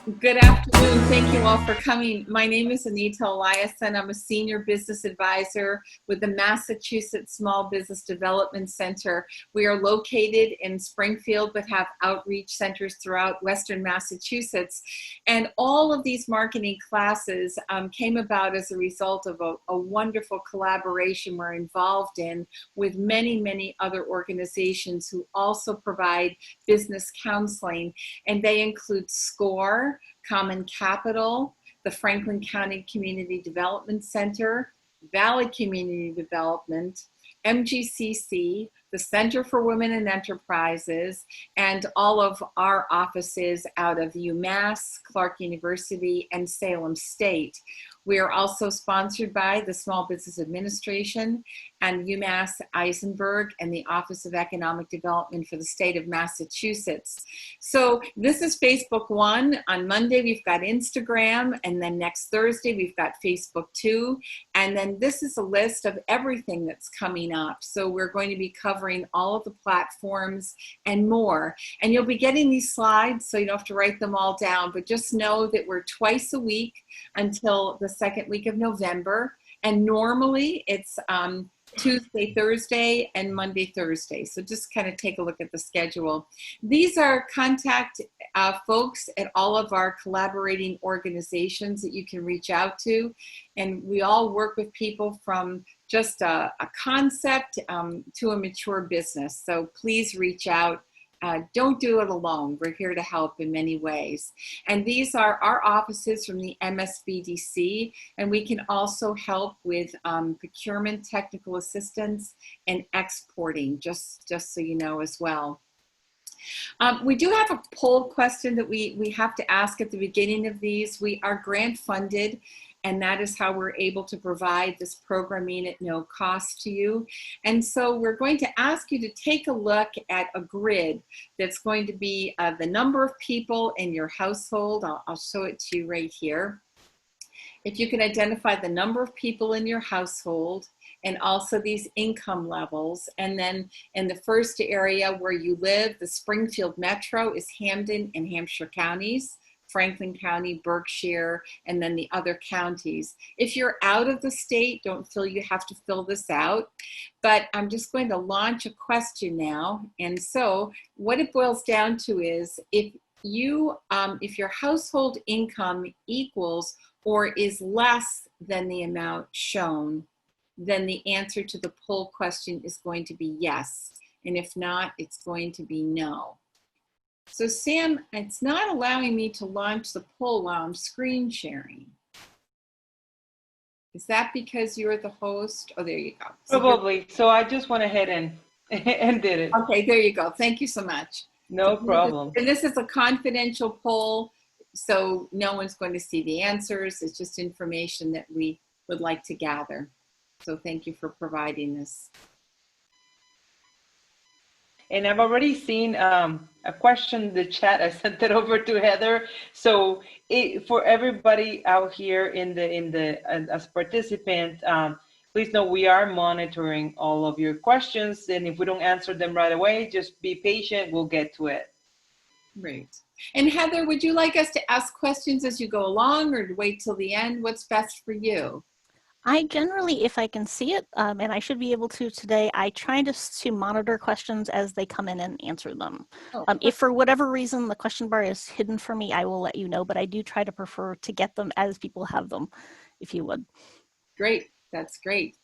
Good afternoon. Thank you all for coming. My name is Anita Eliason. I'm a senior business advisor with the Massachusetts Small Business Development Center. We are located in Springfield, but have outreach centers throughout Western Massachusetts. And all of these marketing classes came about as a result of a wonderful collaboration we're involved in with many, many other organizations who also provide business counseling. And they include SCORE, Common Capital, the Franklin County Community Development Center, Valley Community Development, MGCC, the Center for Women in Enterprises, and all of our offices out of UMass, Clark University, and Salem State. We are also sponsored by the Small Business Administration and UMass Eisenberg and the Office of Economic Development for the state of Massachusetts. So this is Facebook 1. On Monday, we've got Instagram, and then next Thursday, we've got Facebook 2. And then this is a list of everything that's coming up. So we're going to be covering all of the platforms and more. And you'll be getting these slides, so you don't have to write them all down, but just know that we're twice a week until the second week of November. And normally it's Tuesday, Thursday, and Monday, Thursday. So just kind of take a look at the schedule. These are contact folks at all of our collaborating organizations that you can reach out to. And we all work with people from just a concept to a mature business. So please reach out. Don't do it alone. We're here to help in many ways. And these are our offices from the MSBDC, and we can also help with procurement, technical assistance, and exporting, just so you know as well. We do have a poll question that we have to ask at the beginning of these. We are grant funded, and that is how we're able to provide this programming at no cost to you. And so we're going to ask you to take a look at a grid that's going to be the number of people in your household. I'll show it to you right here. If you can identify the number of people in your household and also these income levels. And then in the first area where you live, the Springfield Metro is Hampden and Hampshire counties, Franklin County, Berkshire, and then the other counties. If you're out of the state, don't feel you have to fill this out, but I'm just going to launch a question now. And so what it boils down to is if your household income equals or is less than the amount shown, then the answer to the poll question is going to be yes. And if not, it's going to be no. So Sam, it's not allowing me to launch the poll while I'm screen sharing. Is that because you're the host? Oh, there you go. Probably. So I just went ahead and did it. Okay, there you go. Thank you so much. No problem. And this is a confidential poll, so no one's going to see the answers. It's just information that we would like to gather. So thank you for providing this. And I've already seen a question in the chat. I sent it over to Heather. So for everybody out here as participants, please know we are monitoring all of your questions. And if we don't answer them right away, just be patient. We'll get to it. Great. And Heather, would you like us to ask questions as you go along or to wait till the end? What's best for you? I generally, if I can see it, and I should be able to today, I try to monitor questions as they come in and answer them. Oh, if for whatever reason the question bar is hidden for me, I will let you know, but I do try to prefer to get them as people have them, if you would. Great, that's great.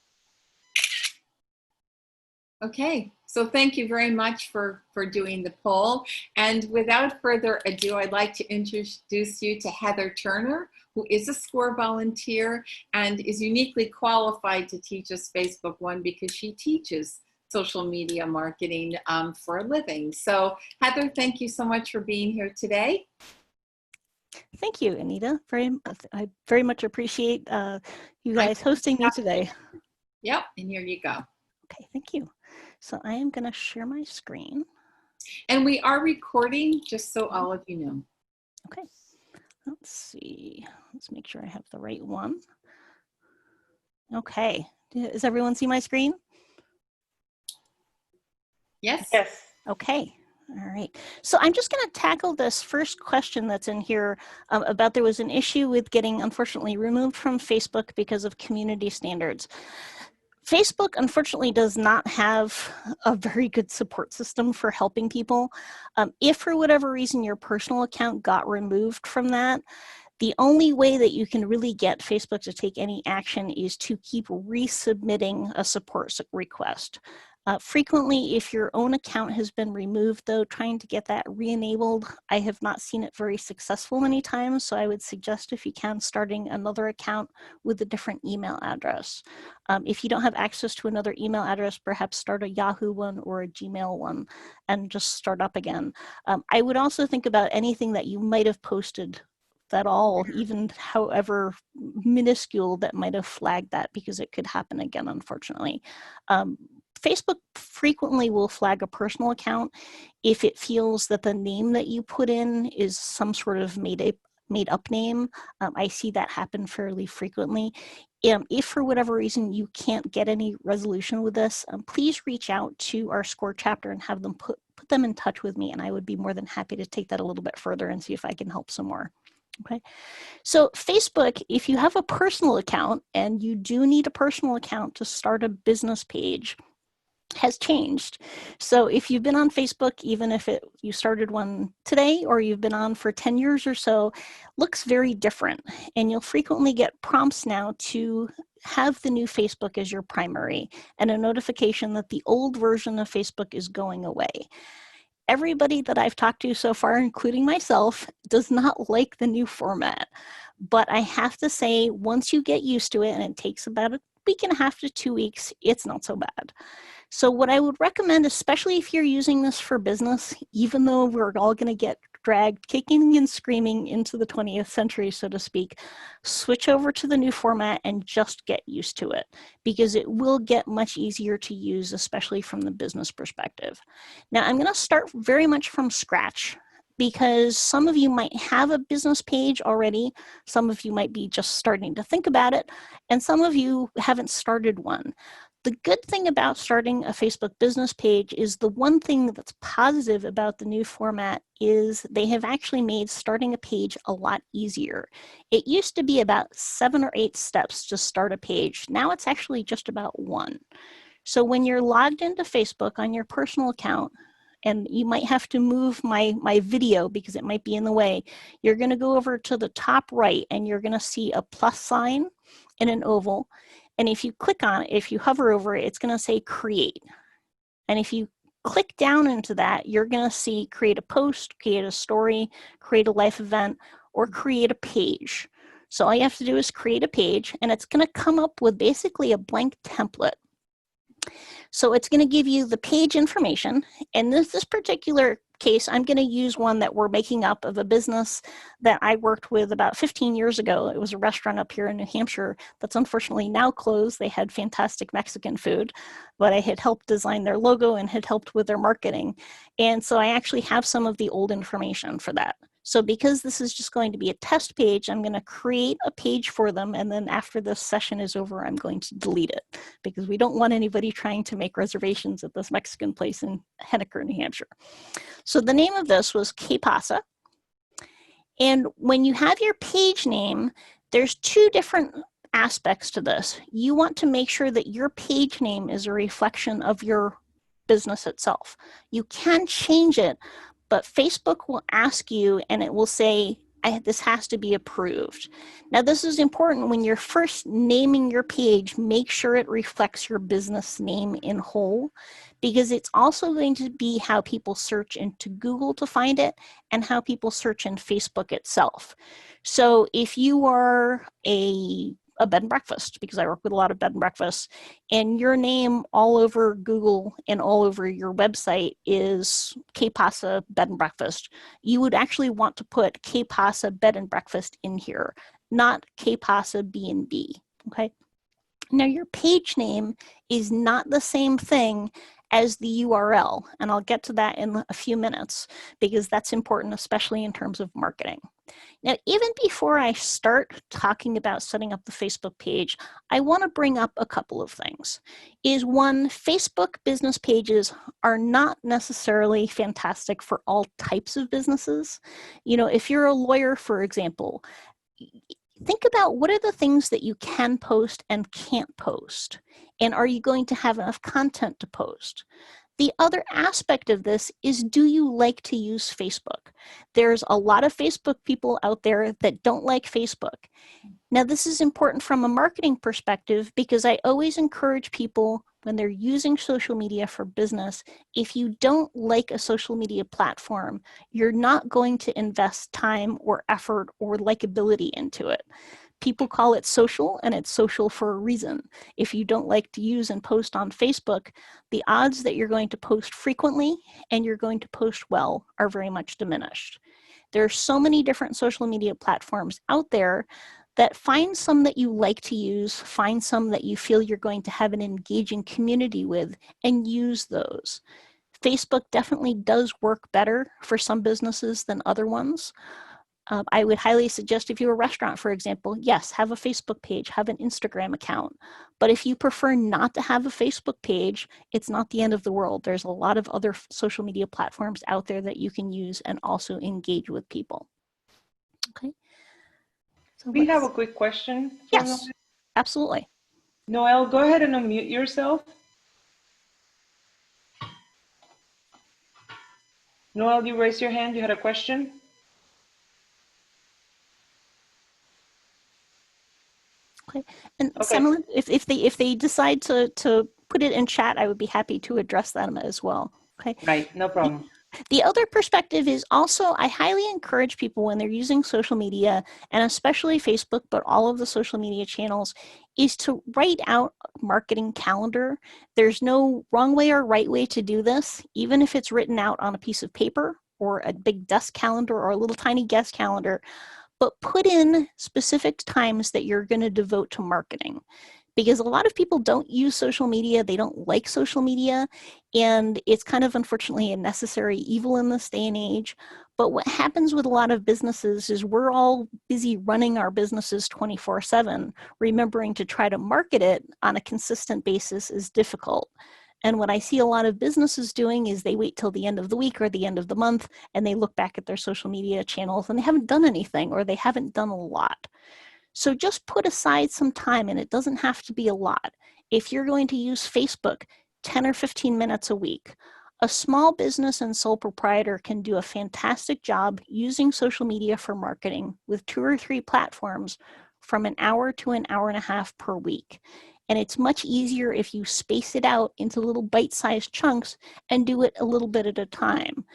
Okay, so thank you very much for doing the poll. And without further ado, I'd like to introduce you to Heather Turner, who is a SCORE volunteer and is uniquely qualified to teach us Facebook 1 because she teaches social media marketing for a living. So Heather, thank you so much for being here today. Thank you, Anita. I very much appreciate you guys hosting me today. Yep, and here you go. Okay, thank you. So I am going to share my screen. And we are recording, just so all of you know. Okay. Let's see. Let's make sure I have the right one. Okay. Does everyone see my screen? Yes. Yes. Okay. All right, so I'm just going to tackle this first question that's in here about there was an issue with getting, unfortunately, removed from Facebook because of community standards. Facebook, unfortunately, does not have a very good support system for helping people. If for whatever reason your personal account got removed from that, the only way that you can really get Facebook to take any action is to keep resubmitting a support request. Frequently, if your own account has been removed, though, trying to get that re-enabled, I have not seen it very successful many times, so I would suggest, if you can, starting another account with a different email address. If you don't have access to another email address, perhaps start a Yahoo one or a Gmail one and just start up again. I would also think about anything that you might have posted at all, even however minuscule, that might have flagged that, because it could happen again, unfortunately. Facebook frequently will flag a personal account if it feels that the name that you put in is some sort of made up name. I see that happen fairly frequently. If for whatever reason you can't get any resolution with this, please reach out to our SCORE chapter and have them put them in touch with me, and I would be more than happy to take that a little bit further and see if I can help some more. Okay, so Facebook, if you have a personal account, and you do need a personal account to start a business page, has changed. So if you've been on Facebook, even if you started one today, or you've been on for 10 years or so, looks very different. And you'll frequently get prompts now to have the new Facebook as your primary, and a notification that the old version of Facebook is going away. Everybody that I've talked to so far, including myself, does not like the new format. But I have to say, once you get used to it, and it takes about a week and a half to 2 weeks, it's not so bad. So what I would recommend, especially if you're using this for business, even though we're all going to get dragged kicking and screaming into the 20th century, so to speak, switch over to the new format and just get used to it, because it will get much easier to use, especially from the business perspective. Now, I'm going to start very much from scratch, because some of you might have a business page already, some of you might be just starting to think about it, and some of you haven't started one. The good thing about starting a Facebook business page is, the one thing that's positive about the new format is they have actually made starting a page a lot easier. It used to be about 7 or 8 steps to start a page. Now it's actually just about 1. So when you're logged into Facebook on your personal account, and you might have to move my video because it might be in the way, you're going to go over to the top right, and you're going to see a plus sign in an oval. And if you click on it, if you hover over it, it's going to say create. And if you click down into that, you're going to see create a post, create a story, create a life event, or create a page. So all you have to do is create a page, and it's going to come up with basically a blank template. So it's going to give you the page information. And this particular case, I'm going to use one that we're making up of a business that I worked with about 15 years ago. It was a restaurant up here in New Hampshire that's unfortunately now closed. They had fantastic Mexican food, but I had helped design their logo and had helped with their marketing. And so I actually have some of the old information for that. So because this is just going to be a test page, I'm going to create a page for them, and then after this session is over, I'm going to delete it, because we don't want anybody trying to make reservations at this Mexican place in Henniker, New Hampshire. So the name of this was Que Pasa. And when you have your page name, there's 2 different aspects to this. You want to make sure that your page name is a reflection of your business itself. You can change it, but Facebook will ask you, and it will say, this has to be approved. Now, this is important. When you're first naming your page, make sure it reflects your business name in whole, because it's also going to be how people search into Google to find it, and how people search in Facebook itself. So if you are a bed and breakfast, because I work with a lot of bed and breakfasts, and your name all over Google and all over your website is Que Pasa Bed and Breakfast, you would actually want to put Que Pasa Bed and Breakfast in here, not Que Pasa B&B, okay? Now, your page name is not the same thing as the URL. And I'll get to that in a few minutes because that's important, especially in terms of marketing. Now, even before I start talking about setting up the Facebook page, I want to bring up a couple of things. Is one, Facebook business pages are not necessarily fantastic for all types of businesses. You know, if you're a lawyer, for example, think about what are the things that you can post and can't post, and are you going to have enough content to post? The other aspect of this is, do you like to use Facebook? There's a lot of Facebook people out there that don't like Facebook. Now, this is important from a marketing perspective because I always encourage people when they're using social media for business, if you don't like a social media platform, you're not going to invest time or effort or likability into it. People call it social, and it's social for a reason. If you don't like to use and post on Facebook, the odds that you're going to post frequently and you're going to post well are very much diminished. There are so many different social media platforms out there that find some that you like to use, find some that you feel you're going to have an engaging community with, and use those. Facebook definitely does work better for some businesses than other ones. I would highly suggest if you're a restaurant, for example, yes, have a Facebook page, have an Instagram account. But if you prefer not to have a Facebook page, it's not the end of the world. There's a lot of other social media platforms out there that you can use and also engage with people. Okay. So we have a quick question. Yes, Noel. absolutely. Noel, go ahead and unmute yourself. Noel, you raised your hand. You had a question? Okay. And Okay. Samuel, if they decide to put it in chat, I would be happy to address them as well. Okay. Right, no problem. The other perspective is also, I highly encourage people when they're using social media, and especially Facebook, but all of the social media channels, is to write out a marketing calendar. There's no wrong way or right way to do this, even if it's written out on a piece of paper or a big desk calendar or a little tiny guest calendar, but put in specific times that you're going to devote to marketing. Because a lot of people don't use social media, they don't like social media, and it's kind of unfortunately a necessary evil in this day and age. But what happens with a lot of businesses is we're all busy running our businesses 24/7. Remembering to try to market it on a consistent basis is difficult. And what I see a lot of businesses doing is they wait till the end of the week or the end of the month, and they look back at their social media channels and they haven't done anything, or they haven't done a lot. So just put aside some time, and it doesn't have to be a lot. If you're going to use Facebook 10 or 15 minutes a week, a small business and sole proprietor can do a fantastic job using social media for marketing with 2 or 3 platforms from an hour to an hour and a half per week. And it's much easier if you space it out into little bite-sized chunks and do it a little bit at a time.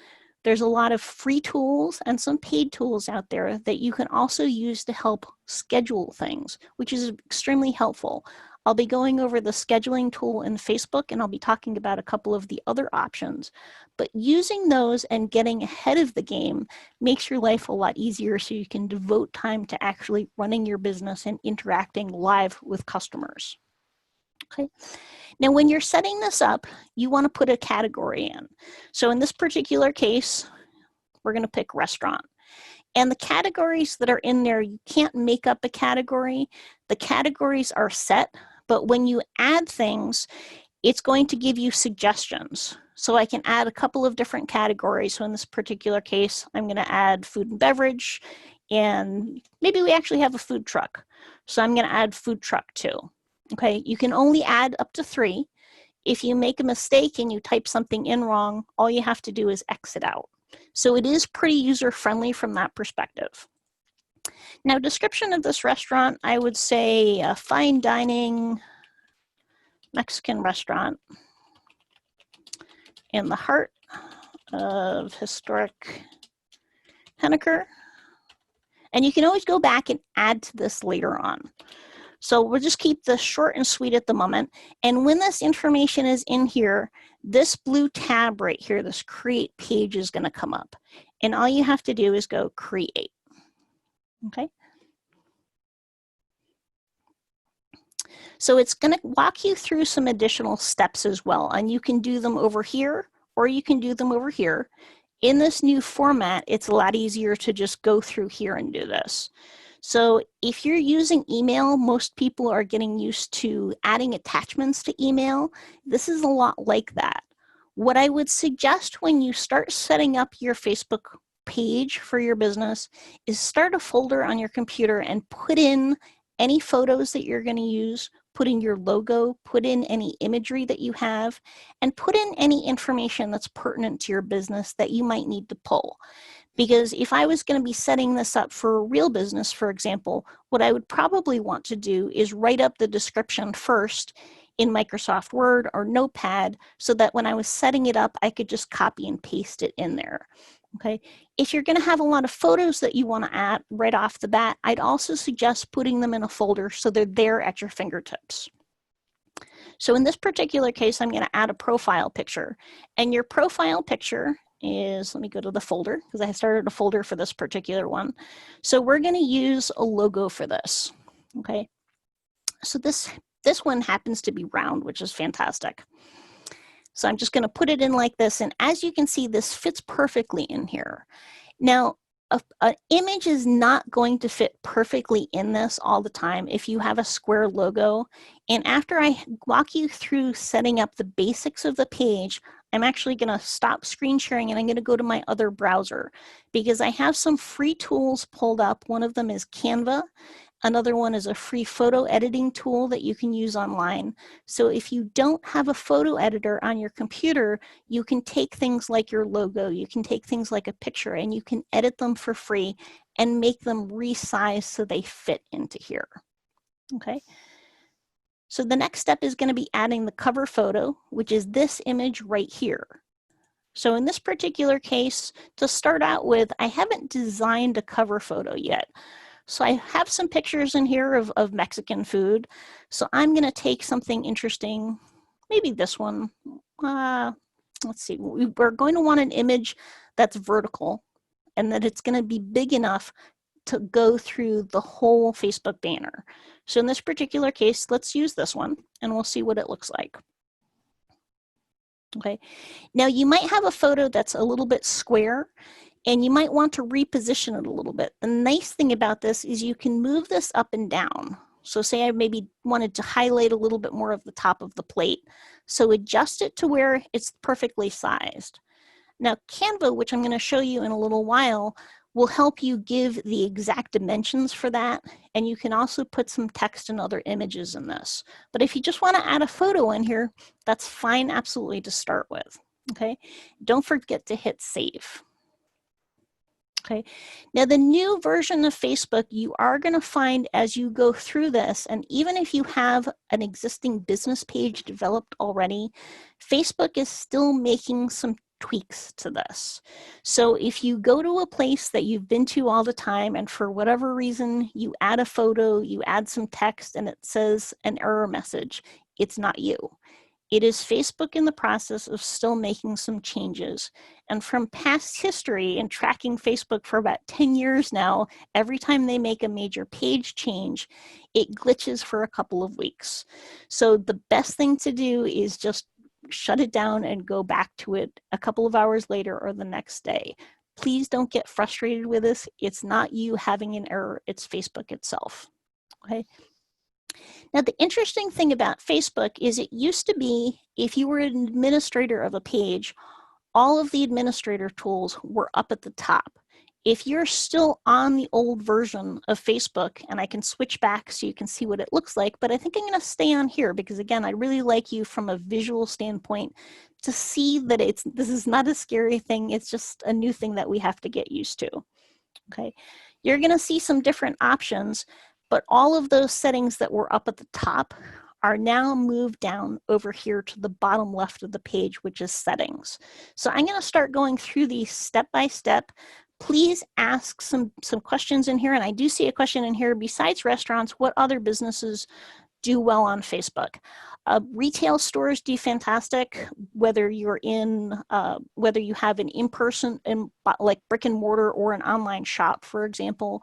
There's a lot of free tools and some paid tools out there that you can also use to help schedule things, which is extremely helpful. I'll be going over the scheduling tool in Facebook, and I'll be talking about a couple of the other options. But using those and getting ahead of the game makes your life a lot easier, so you can devote time to actually running your business and interacting live with customers. Okay. Now, when you're setting this up, you want to put a category in. So in this particular case, we're going to pick restaurant. And the categories that are in there, you can't make up a category. The categories are set, but when you add things, it's going to give you suggestions. So I can add a couple of different categories. So in this particular case, I'm going to add food and beverage, and maybe we actually have a food truck. So I'm going to add food truck too. Okay, you can only add up to 3. If you make a mistake and you type something in wrong, all you have to do is exit out. So it is pretty user-friendly from that perspective. Now, description of this restaurant, I would say a fine dining Mexican restaurant in the heart of historic Henniker. And you can always go back and add to this later on. So we'll just keep this short and sweet at the moment. And when this information is in here, this blue tab right here, this create page, is going to come up. And all you have to do is go create. Okay. So it's going to walk you through some additional steps as well. And you can do them over here, or you can do them over here. In this new format, it's a lot easier to just go through here and do this. So if you're using email, most people are getting used to adding attachments to email. This is a lot like that. What I would suggest when you start setting up your Facebook page for your business is start a folder on your computer and put in any photos that you're going to use, put in your logo, put in any imagery that you have, and put in any information that's pertinent to your business that you might need to pull. Because if I was going to be setting this up for a real business, for example, what I would probably want to do is write up the description first in Microsoft Word or Notepad so that when I was setting it up, I could just copy and paste it in there. Okay. If you're going to have a lot of photos that you want to add right off the bat, I'd also suggest putting them in a folder so they're there at your fingertips. So in this particular case, I'm going to add a profile picture, and your profile picture is, let me go to the folder because I started a folder for this particular one. So we're going to use a logo for this. Okay. So this one happens to be round, which is fantastic. So I'm just going to put it in like this. And as you can see, this fits perfectly in here. Now, an image is not going to fit perfectly in this all the time if you have a square logo. And after I walk you through setting up the basics of the page, I'm actually going to stop screen sharing and I'm going to go to my other browser because I have some free tools pulled up. One of them is Canva. Another one is a free photo editing tool that you can use online. So if you don't have a photo editor on your computer, you can take things like your logo, you can take things like a picture, and you can edit them for free and make them resize so they fit into here. Okay. So the next step is going to be adding the cover photo, which is this image right here. So in this particular case, to start out with, I haven't designed a cover photo yet. So I have some pictures in here of Mexican food. So I'm going to take something interesting, maybe this one. Let's see, we're going to want an image that's vertical and that it's going to be big enough to go through the whole Facebook banner. So in this particular case, let's use this one and we'll see what it looks like. Okay, now you might have a photo that's a little bit square and you might want to reposition it a little bit. The nice thing about this is you can move this up and down. So say I maybe wanted to highlight a little bit more of the top of the plate. So adjust it to where it's perfectly sized. Now Canva, which I'm going to show you in a little while, will help you give the exact dimensions for that. And you can also put some text and other images in this. But if you just want to add a photo in here, that's fine absolutely to start with. Okay, don't forget to hit save. Okay, now the new version of Facebook you are going to find as you go through this, and even if you have an existing business page developed already, Facebook is still making some tweaks to this. So if you go to a place that you've been to all the time and for whatever reason you add a photo, you add some text and it says an error message, it's not you. It is Facebook in the process of still making some changes. And from past history and tracking Facebook for about 10 years now, every time they make a major page change, it glitches for a couple of weeks. So the best thing to do is just shut it down and go back to it a couple of hours later or the next day. Please don't get frustrated with this. It's not you having an error, it's Facebook itself. Okay. Now, the interesting thing about Facebook is it used to be if you were an administrator of a page, all of the administrator tools were up at the top. If you're still on the old version of Facebook, and I can switch back so you can see what it looks like, but I think I'm going to stay on here because, again, I really like you from a visual standpoint to see that this is not a scary thing. It's just a new thing that we have to get used to. Okay, you're going to see some different options. But all of those settings that were up at the top are now moved down over here to the bottom left of the page, which is settings. So I'm going to start going through these step by step. Please ask some questions in here. And I do see a question in here, besides restaurants, what other businesses do well on Facebook? Retail stores do fantastic, whether you're in, whether you have an in-person, like brick and mortar, or an online shop, for example.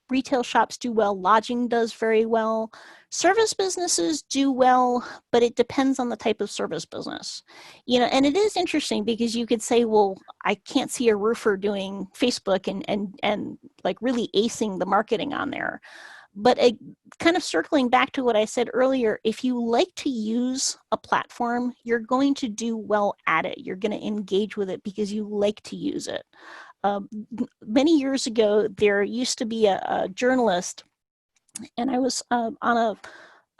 Retail shops do well, lodging does very well. Service businesses do well, but it depends on the type of service business. You know, and it is interesting because you could say, well, I can't see a roofer doing Facebook and like really acing the marketing on there. But kind of circling back to what I said earlier, if you like to use a platform, you're going to do well at it. You're going to engage with it because you like to use it. Many years ago, there used to be a journalist, and I was on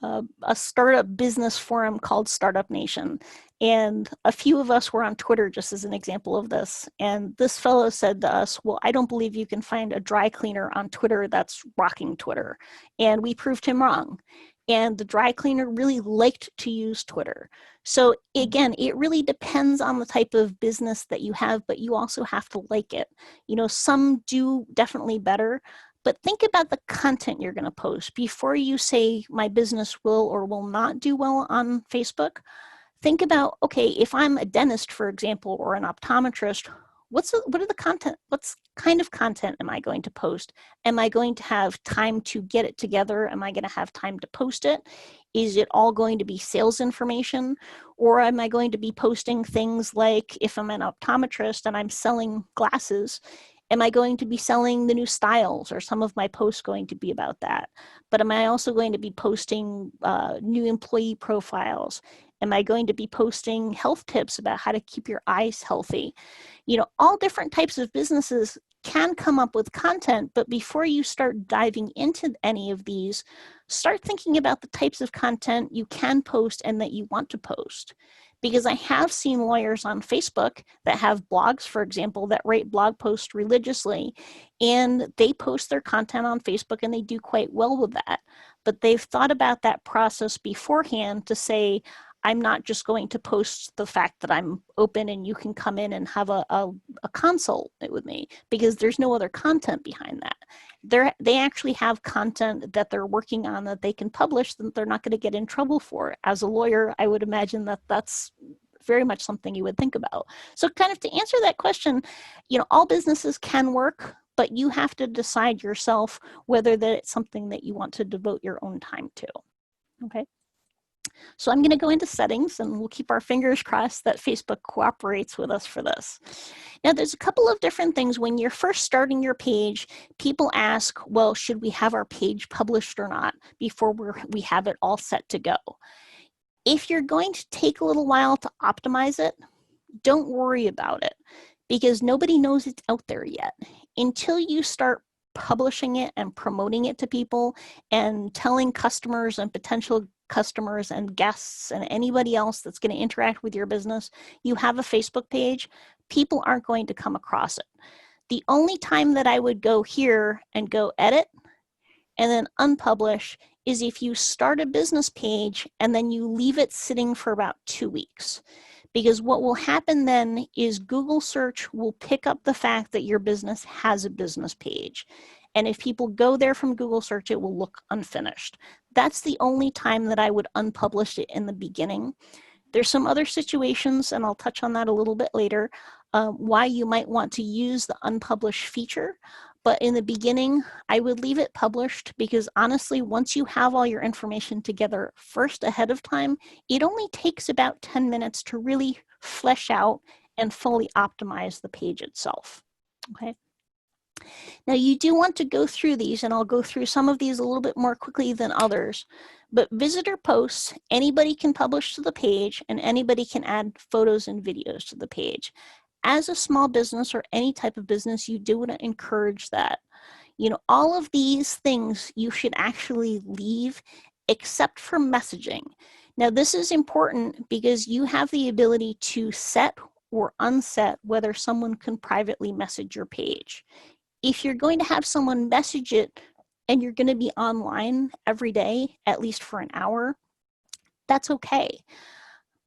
a startup business forum called Startup Nation. And a few of us were on Twitter, just as an example of this. And this fellow said to us, well, I don't believe you can find a dry cleaner on Twitter that's rocking Twitter. And we proved him wrong. And the dry cleaner really liked to use Twitter. So again, it really depends on the type of business that you have, but you also have to like it. You know, some do definitely better. But think about the content you're going to post before you say my business will or will not do well on Facebook. Think about, okay, if I'm a dentist, for example, or an optometrist, what are the content? What kind of content am I going to post? Am I going to have time to get it together? Am I going to have time to post it? Is it all going to be sales information? Or am I going to be posting things like, if I'm an optometrist and I'm selling glasses, am I going to be selling the new styles? Or some of my posts going to be about that? But am I also going to be posting new employee profiles? Am I going to be posting health tips about how to keep your eyes healthy? You know, all different types of businesses can come up with content, but before you start diving into any of these, start thinking about the types of content you can post and that you want to post. Because I have seen lawyers on Facebook that have blogs, for example, that write blog posts religiously, and they post their content on Facebook and they do quite well with that. But they've thought about that process beforehand to say, I'm not just going to post the fact that I'm open and you can come in and have a consult with me, because there's no other content behind that. They actually have content that they're working on that they can publish that they're not going to get in trouble for. As a lawyer, I would imagine that that's very much something you would think about. So kind of to answer that question, you know, all businesses can work, but you have to decide yourself whether that it's something that you want to devote your own time to. Okay. So I'm going to go into settings, and we'll keep our fingers crossed that Facebook cooperates with us for this. Now, there's a couple of different things. When you're first starting your page, people ask, well, should we have our page published or not before we have it all set to go? If you're going to take a little while to optimize it, don't worry about it, because nobody knows it's out there yet. Until you start publishing it and promoting it to people and telling customers and potential customers and guests and anybody else that's going to interact with your business, you have a Facebook page, people aren't going to come across it. The only time that I would go here and go edit and then unpublish is if you start a business page and then you leave it sitting for about 2 weeks. Because what will happen then is Google search will pick up the fact that your business has a business page. And if people go there from Google search, it will look unfinished. That's the only time that I would unpublish it in the beginning. There's some other situations, and I'll touch on that a little bit later, why you might want to use the unpublish feature. But in the beginning, I would leave it published, because honestly, once you have all your information together first ahead of time, it only takes about 10 minutes to really flesh out and fully optimize the page itself. Okay. Now, you do want to go through these, and I'll go through some of these a little bit more quickly than others. But visitor posts, anybody can publish to the page, and anybody can add photos and videos to the page. As a small business or any type of business, you do want to encourage that. You know, all of these things you should actually leave except for messaging. Now, this is important because you have the ability to set or unset whether someone can privately message your page. If you're going to have someone message it and you're going to be online every day, at least for an hour, that's okay.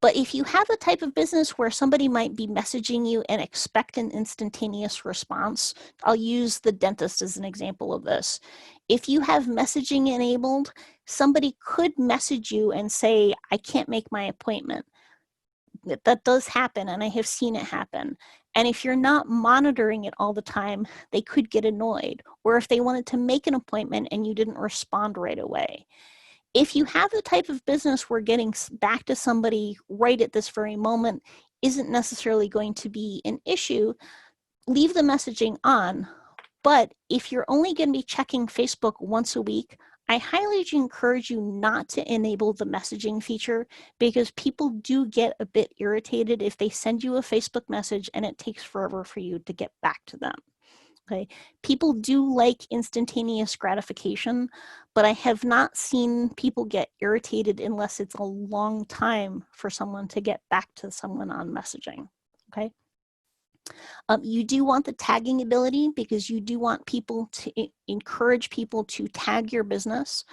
But if you have the type of business where somebody might be messaging you and expect an instantaneous response, I'll use the dentist as an example of this. If you have messaging enabled, somebody could message you and say, I can't make my appointment. That does happen, and I have seen it happen. And if you're not monitoring it all the time, they could get annoyed. Or if they wanted to make an appointment and you didn't respond right away. If you have the type of business where getting back to somebody right at this very moment isn't necessarily going to be an issue, leave the messaging on. But if you're only going to be checking Facebook once a week, I highly encourage you not to enable the messaging feature, because people do get a bit irritated if they send you a Facebook message and it takes forever for you to get back to them. Okay, people do like instantaneous gratification, but I have not seen people get irritated unless it's a long time for someone to get back to someone on messaging. Okay. You do want the tagging ability, because you do want people to encourage people to tag your business.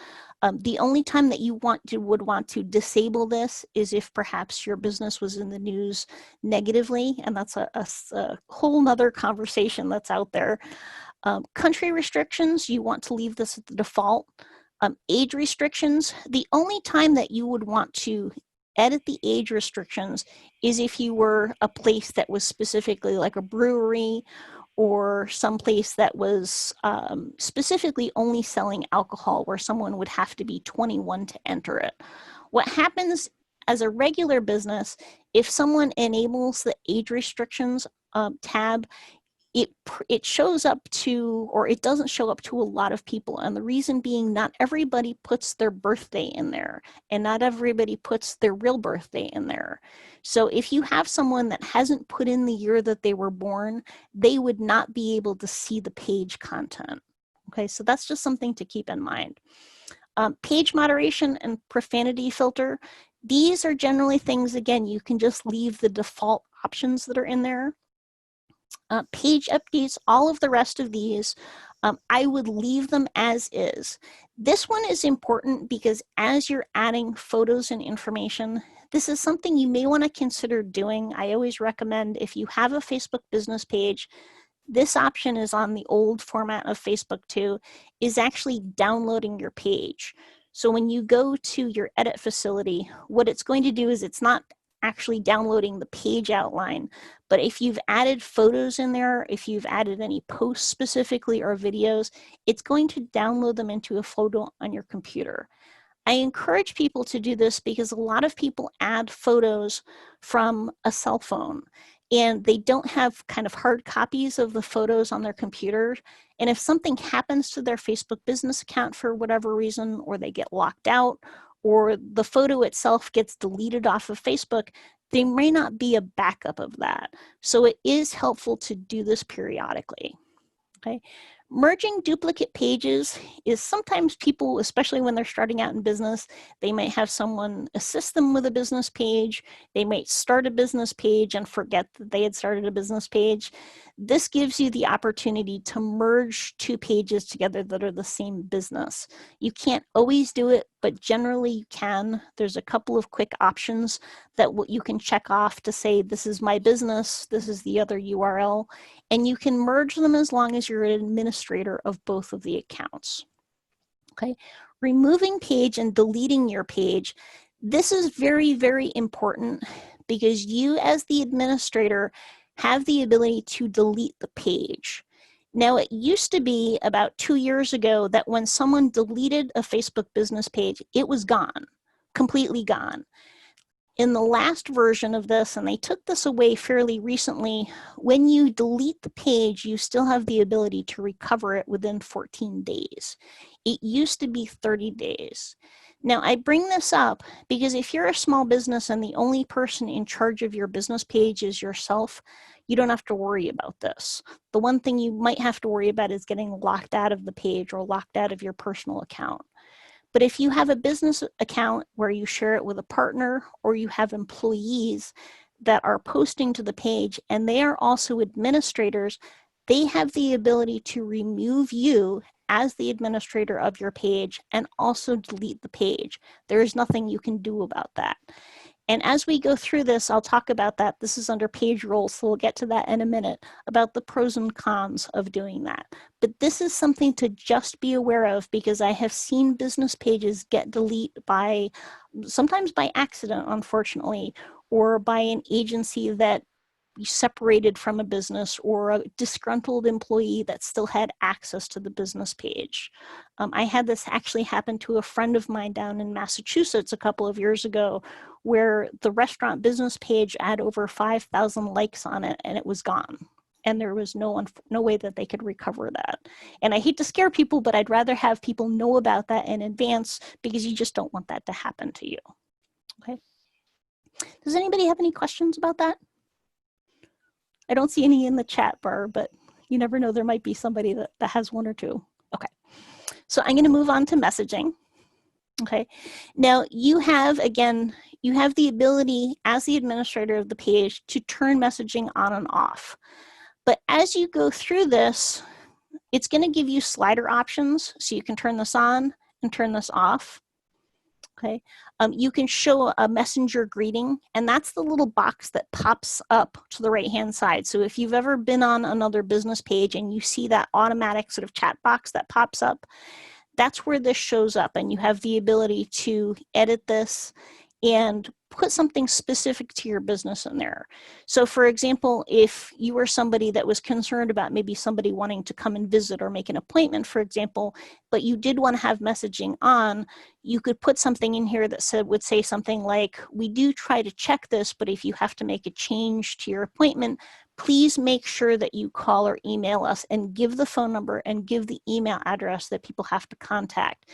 The only time that you would want to disable this is if perhaps your business was in the news negatively, and that's a whole nother conversation that's out there. Country restrictions, you want to leave this at the default. Age restrictions, the only time that you would want to edit the age restrictions is if you were a place that was specifically like a brewery or someplace that was specifically only selling alcohol, where someone would have to be 21 to enter it. What happens as a regular business, if someone enables the age restrictions tab, it shows up to, or it doesn't show up to a lot of people. And the reason being, not everybody puts their birthday in there, and not everybody puts their real birthday in there. So if you have someone that hasn't put in the year that they were born, they would not be able to see the page content. Okay, so that's just something to keep in mind. Page moderation and profanity filter. These are generally things, again, you can just leave the default options that are in there. Page updates, all of the rest of these, I would leave them as is. This one is important because as you're adding photos and information, this is something you may want to consider doing. I always recommend, if you have a Facebook business page, this option is on the old format of Facebook too, is actually downloading your page. So when you go to your edit facility, what it's going to do is, it's not actually downloading the page outline, but if you've added photos in there, if you've added any posts specifically or videos, it's going to download them into a photo on your computer. I encourage people to do this because a lot of people add photos from a cell phone and they don't have kind of hard copies of the photos on their computer. And if something happens to their Facebook business account for whatever reason, or they get locked out, or the photo itself gets deleted off of Facebook, there may not be a backup of that. So it is helpful to do this periodically. Okay. Merging duplicate pages is sometimes people, especially when they're starting out in business, they might have someone assist them with a business page. They might start a business page and forget that they had started a business page. This gives you the opportunity to merge two pages together that are the same business. You can't always do it, but generally you can. There's a couple of quick options that you can check off to say, this is my business, this is the other URL, and you can merge them as long as you're an administrator of both of the accounts. Okay, removing page and deleting your page. This is very, very important because you as the administrator have the ability to delete the page. Now, it used to be about 2 years ago that when someone deleted a Facebook business page, it was gone, completely gone. In the last version of this, and they took this away fairly recently, when you delete the page, you still have the ability to recover it within 14 days. It used to be 30 days. Now, I bring this up because if you're a small business and the only person in charge of your business page is yourself, you don't have to worry about this. The one thing you might have to worry about is getting locked out of the page or locked out of your personal account. But if you have a business account where you share it with a partner, or you have employees that are posting to the page and they are also administrators, they have the ability to remove you as the administrator of your page and also delete the page. There is nothing you can do about that. And as we go through this, I'll talk about that. This is under page roles, so we'll get to that in a minute, about the pros and cons of doing that. But this is something to just be aware of, because I have seen business pages get deleted by, sometimes by accident, unfortunately, or by an agency that separated from a business, or a disgruntled employee that still had access to the business page. I had this actually happen to a friend of mine down in Massachusetts a couple of years ago, where the restaurant business page had over 5,000 likes on it, and it was gone. And there was no way that they could recover that. And I hate to scare people, but I'd rather have people know about that in advance, because you just don't want that to happen to you. Okay. Does anybody have any questions about that? I don't see any in the chat bar, but you never know, there might be somebody that has one or two. Okay, so I'm gonna move on to messaging. Okay, now you have, again, you have the ability as the administrator of the page to turn messaging on and off. But as you go through this, it's gonna give you slider options, so you can turn this on and turn this off. Okay, you can show a messenger greeting, and that's the little box that pops up to the right-hand side. So if you've ever been on another business page and you see that automatic sort of chat box that pops up, that's where this shows up, and you have the ability to edit this and put something specific to your business in there. So for example, if you were somebody that was concerned about maybe somebody wanting to come and visit or make an appointment, for example, but you did want to have messaging on, you could put something in here that would say something like, we do try to check this, but if you have to make a change to your appointment, please make sure that you call or email us, and give the phone number and give the email address that people have to contact.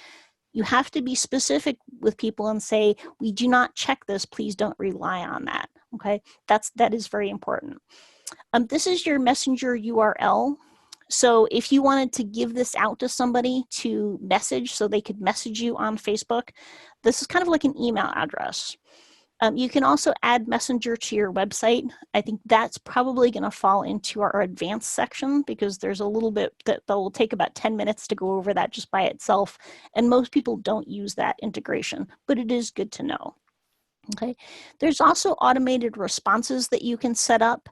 You have to be specific with people and say, we do not check this, please don't rely on that, okay? That is very important. This is your messenger URL. So if you wanted to give this out to somebody to message, so they could message you on Facebook, this is kind of like an email address. You can also add Messenger to your website. I think that's probably going to fall into our advanced section, because there's a little bit that will take about 10 minutes to go over that just by itself. And most people don't use that integration, but it is good to know. Okay. There's also automated responses that you can set up,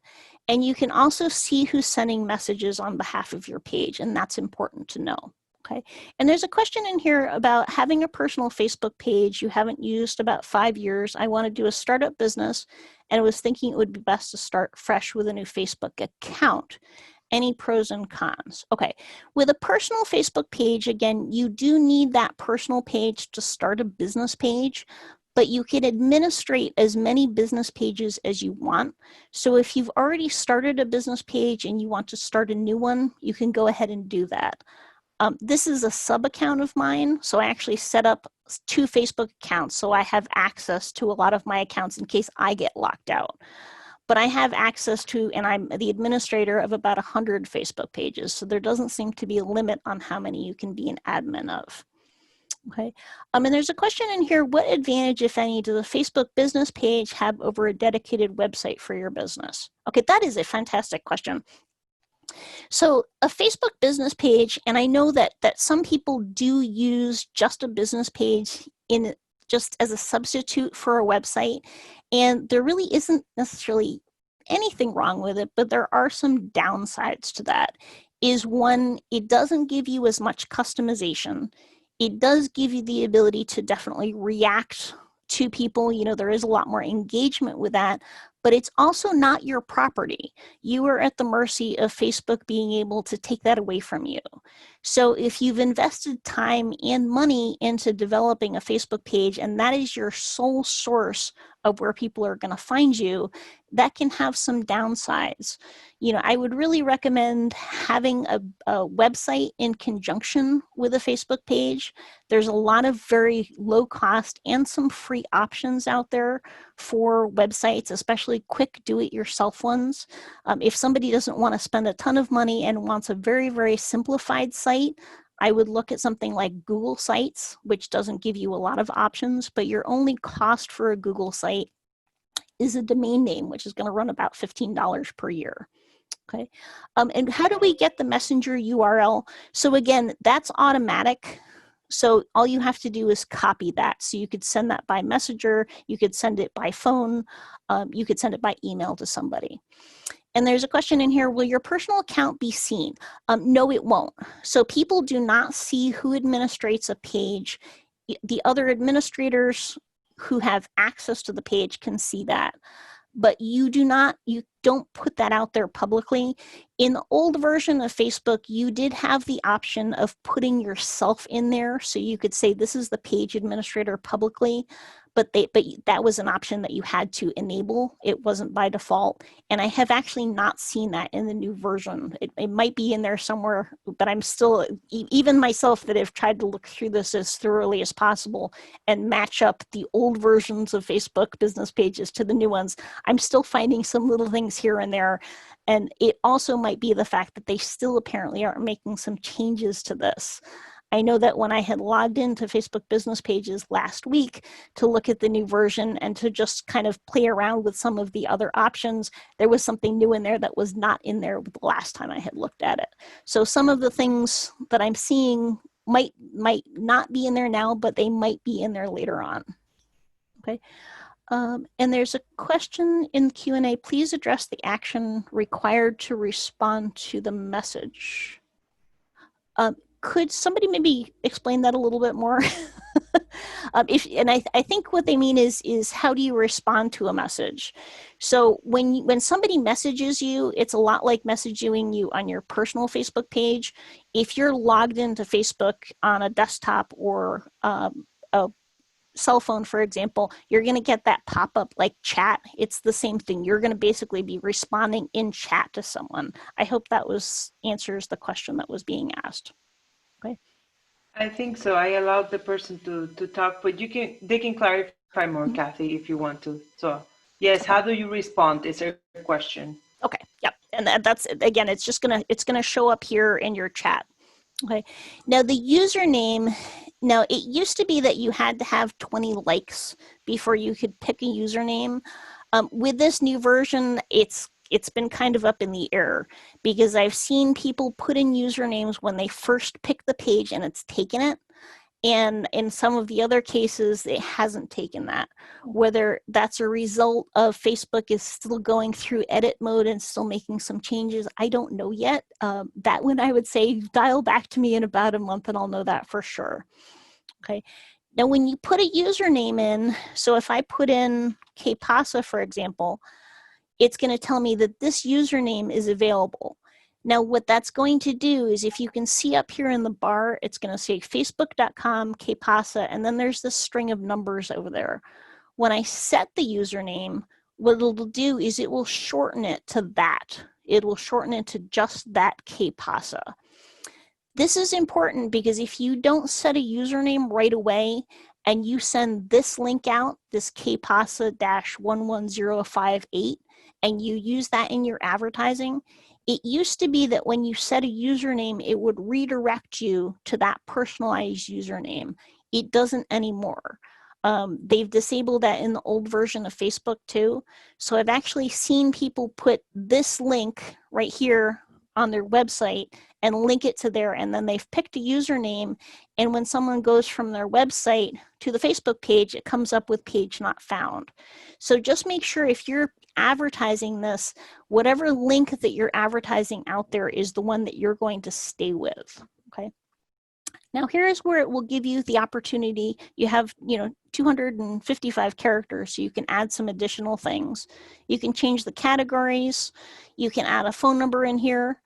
and you can also see who's sending messages on behalf of your page, and that's important to know. Okay, and there's a question in here about having a personal Facebook page you haven't used about 5 years. I want to do a startup business, and I was thinking it would be best to start fresh with a new Facebook account. Any pros and cons? Okay, with a personal Facebook page, again, you do need that personal page to start a business page, but you can administrate as many business pages as you want. So if you've already started a business page and you want to start a new one, you can go ahead and do that. This is a sub account of mine, so I actually set up 2 Facebook accounts, so I have access to a lot of my accounts in case I get locked out. But I have access to, and I'm the administrator of about 100 Facebook pages, so there doesn't seem to be a limit on how many you can be an admin of. Okay, and there's a question in here, what advantage, if any, does a Facebook business page have over a dedicated website for your business? Okay, that is a fantastic question. So a Facebook business page, and I know that some people do use just a business page in just as a substitute for a website, and there really isn't necessarily anything wrong with it, but there are some downsides to that. Is one, it doesn't give you as much customization. It does give you the ability to definitely react to people. You know, there is a lot more engagement with that, but it's also not your property. You are at the mercy of Facebook being able to take that away from you. So if you've invested time and money into developing a Facebook page, and that is your sole source of where people are going to find you, that can have some downsides. You know, I would really recommend having a website in conjunction with a Facebook page. There's a lot of very low cost and some free options out there for websites, especially quick do-it-yourself ones. If somebody doesn't want to spend a ton of money and wants a very, very simplified site, I would look at something like Google Sites, which doesn't give you a lot of options, but your only cost for a Google site is a domain name, which is going to run about $15 per year. Okay, and how do we get the messenger URL? So again, that's automatic. So all you have to do is copy that. So you could send that by messenger, you could send it by phone, you could send it by email to somebody. And there's a question in here, will your personal account be seen? No, it won't. So people do not see who administrates a page. The other administrators who have access to the page can see that. But you don't put that out there publicly. In the old version of Facebook, you did have the option of putting yourself in there. So you could say, this is the page administrator publicly, but that was an option that you had to enable. It wasn't by default. And I have actually not seen that in the new version. It might be in there somewhere, but I'm still, even myself that have tried to look through this as thoroughly as possible and match up the old versions of Facebook business pages to the new ones, I'm still finding some little things here and there. And it also might be the fact that they still apparently aren't making some changes to this. I know that when I had logged into Facebook business pages last week to look at the new version and to just kind of play around with some of the other options, there was something new in there that was not in there the last time I had looked at it. So some of the things that I'm seeing might not be in there now, but they might be in there later on. Okay. And there's a question in Q&A. Please address the action required to respond to the message. Could somebody maybe explain that a little bit more? I think what they mean is how do you respond to a message? So when somebody messages you, it's a lot like messaging you on your personal Facebook page. If you're logged into Facebook on a desktop or a cell phone, for example, you're going to get that pop-up like chat. It's the same thing. You're going to basically be responding in chat to someone. I hope that answers the question that was being asked. Okay. I think so. I allowed the person to talk, but they can clarify more, Kathy, if you want to. So yes, okay. How do you respond is a question. Okay. Yep. And that's, again, it's gonna show up here in your chat. Okay. Now the username, now it used to be that you had to have 20 likes before you could pick a username. With this new version, it's been kind of up in the air because I've seen people put in usernames when they first pick the page and it's taken it. And in some of the other cases, it hasn't taken that. Whether that's a result of Facebook is still going through edit mode and still making some changes, I don't know yet. That one I would say dial back to me in about a month and I'll know that for sure. Okay. Now, when you put a username in, so if I put in KPASA, for example, it's going to tell me that this username is available. Now, what that's going to do is, if you can see up here in the bar, it's going to say facebook.com, KPASA, and then there's this string of numbers over there. When I set the username, what it'll do is it will shorten it to that. It will shorten it to just that KPASA. This is important because if you don't set a username right away and you send this link out, this KPASA-11058, and you use that in your advertising, it used to be that when you set a username, it would redirect you to that personalized username. It doesn't anymore. They've disabled that in the old version of Facebook too. So I've actually seen people put this link right here on their website and link it to there, and then they've picked a username, and when someone goes from their website to the Facebook page, it comes up with page not found. So just make sure if you're advertising this, whatever link that you're advertising out there is the one that you're going to stay with. Okay. Now here's where it will give you the opportunity. You have, 255 characters, so you can add some additional things. You can change the categories. You can add a phone number in here.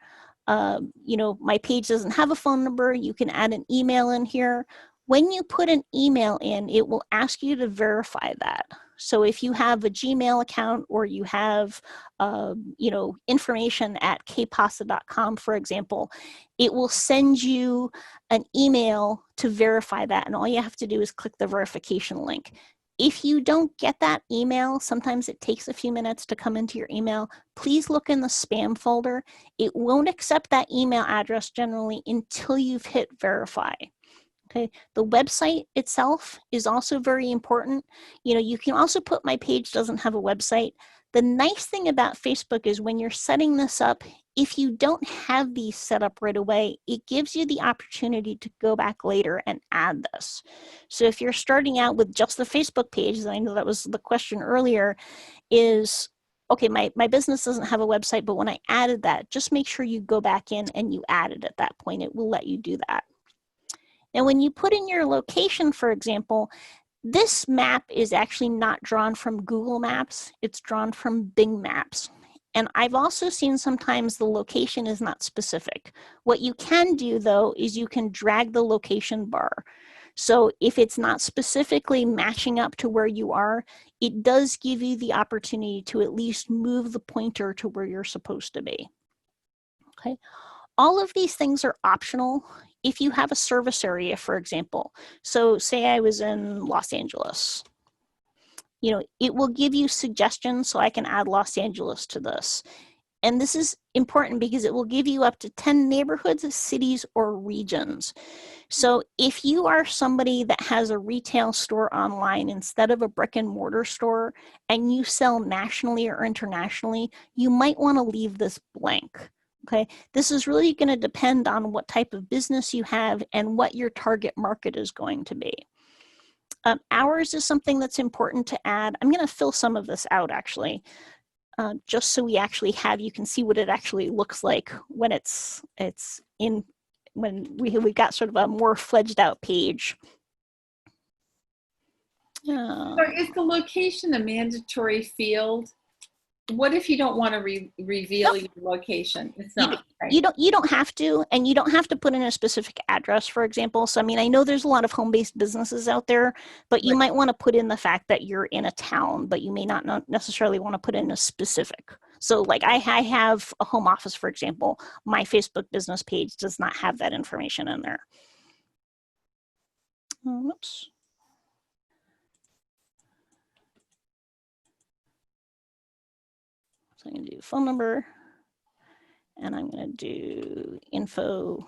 My page doesn't have a phone number. You can add an email in here. When you put an email in, it will ask you to verify that. So if you have a Gmail account or you have, information at kpasa.com, for example, it will send you an email to verify that. And all you have to do is click the verification link. If you don't get that email, sometimes it takes a few minutes to come into your email. Please look in the spam folder. It won't accept that email address generally until you've hit verify. Okay, the website itself is also very important. You can also put my page doesn't have a website. The nice thing about Facebook is when you're setting this up, if you don't have these set up right away, it gives you the opportunity to go back later and add this. So if you're starting out with just the Facebook page, and I know that was the question earlier, is, okay, my business doesn't have a website, but when I added that, just make sure you go back in and you add it at that point. It will let you do that. And when you put in your location, for example, this map is actually not drawn from Google Maps. It's drawn from Bing Maps. And I've also seen sometimes the location is not specific. What you can do, though, is you can drag the location bar. So if it's not specifically matching up to where you are, it does give you the opportunity to at least move the pointer to where you're supposed to be. Okay. All of these things are optional if you have a service area, for example. So say I was in Los Angeles. You know, it will give you suggestions, so I can add Los Angeles to this. And this is important because it will give you up to 10 neighborhoods, cities, or regions. So if you are somebody that has a retail store online instead of a brick and mortar store, and you sell nationally or internationally, you might want to leave this blank. Okay, this is really going to depend on what type of business you have and what your target market is going to be. Hours is something that's important to add. I'm going to fill some of this out actually, just so we actually have, you can see what it actually looks like when it's in, when we got sort of a more fledged out page. So is the location a mandatory field? What if you don't want to reveal your location? It's not. Right? You don't have to, and you don't have to put in a specific address, for example. So I mean, I know there's a lot of home-based businesses out there, but you might want to put in the fact that you're in a town, but you may not necessarily want to put in a specific. So like I have a home office, for example. My Facebook business page does not have that information in there. Oops. So I'm going to do phone number, and I'm going to do info.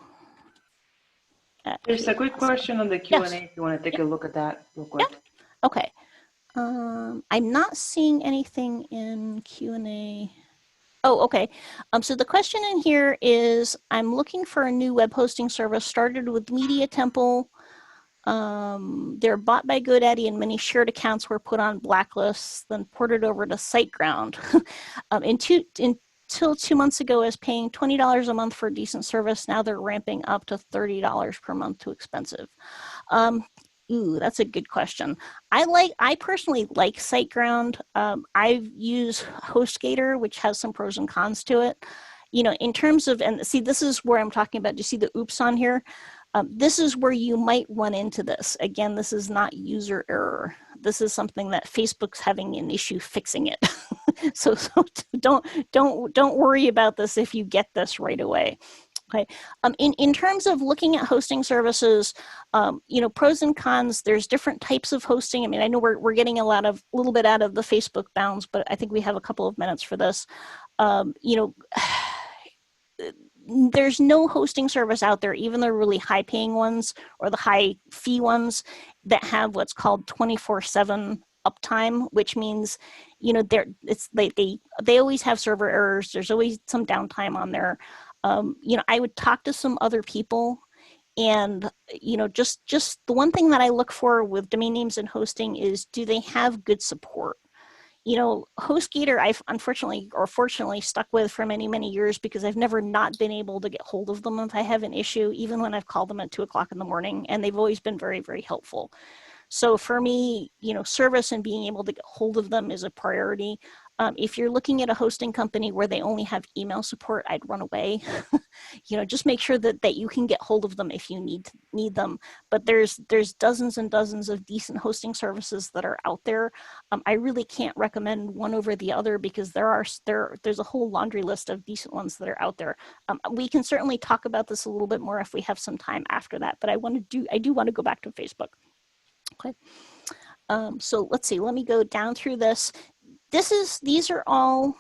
There's a quick question on the Q&A. Yes. If you want to take a look at that real quick. Yeah. Okay. I'm not seeing anything in Q&A. Oh, okay. So the question in here is, I'm looking for a new web hosting service, started with Media Temple. They're bought by GoDaddy and many shared accounts were put on blacklists, then ported over to SiteGround. Until 2 months ago, I was paying $20 a month for a decent service. Now they're ramping up to $30 per month, too expensive. Ooh, that's a good question. I personally like SiteGround. I've used HostGator, which has some pros and cons to it. You know, in terms of, and see, this is where I'm talking about, do you see the oops on here? This is where you might run into this. Again, this is not user error. This is something that Facebook's having an issue fixing it. so don't worry about this if you get this right away. Okay. In terms of looking at hosting services, you know, pros and cons, there's different types of hosting. I mean, I know we're getting a little bit out of the Facebook bounds, but I think we have a couple of minutes for this. You know, there's no hosting service out there, even the really high paying ones or the high fee ones, that have what's called 24/7 uptime, which means, you know, they always have server errors. There's always some downtime on there. You know, I would talk to some other people, and, you know, just the one thing that I look for with domain names and hosting is, do they have good support? You know, HostGator I've unfortunately or fortunately stuck with for many, many years because I've never not been able to get hold of them if I have an issue, even when I've called them at 2 o'clock in the morning, and they've always been very, very helpful. So for me, you know, service and being able to get hold of them is a priority. If you're looking at a hosting company where they only have email support, I'd run away. You know, just make sure that you can get hold of them if you need them. But there's dozens and dozens of decent hosting services that are out there. I really can't recommend one over the other because there's a whole laundry list of decent ones that are out there. We can certainly talk about this a little bit more if we have some time after that. But I do want to go back to Facebook. Okay. So let's see. Let me go down through this. These are all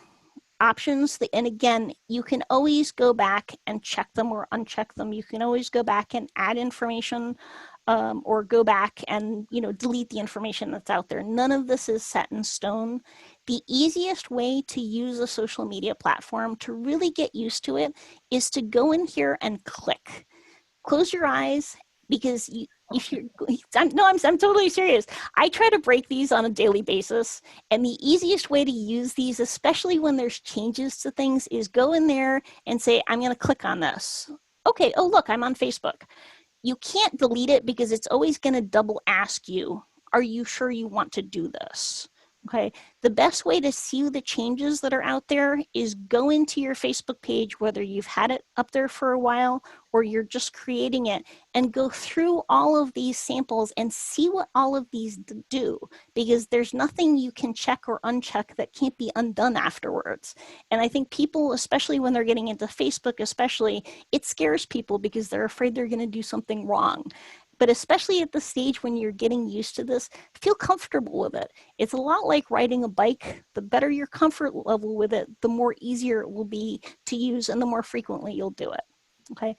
options, and again, you can always go back and check them or uncheck them. You can always go back and add information. or go back and, you know, delete the information that's out there. None of this is set in stone. The easiest way to use a social media platform to really get used to it is to go in here and click. Close your eyes, because if you're, I'm totally serious. I try to break these on a daily basis, and the easiest way to use these, especially when there's changes to things, is go in there and say, I'm going to click on this. Okay, oh look, I'm on Facebook. You can't delete it because it's always going to double ask you, are you sure you want to do this? Okay, the best way to see the changes that are out there is go into your Facebook page, whether you've had it up there for a while or you're just creating it, and go through all of these samples and see what all of these do, because there's nothing you can check or uncheck that can't be undone afterwards. And I think people, especially when they're getting into Facebook especially, it scares people because they're afraid they're going to do something wrong. But especially at the stage when you're getting used to this, feel comfortable with it. It's a lot like riding a bike. The better your comfort level with it, the more easier it will be to use and the more frequently you'll do it. Okay.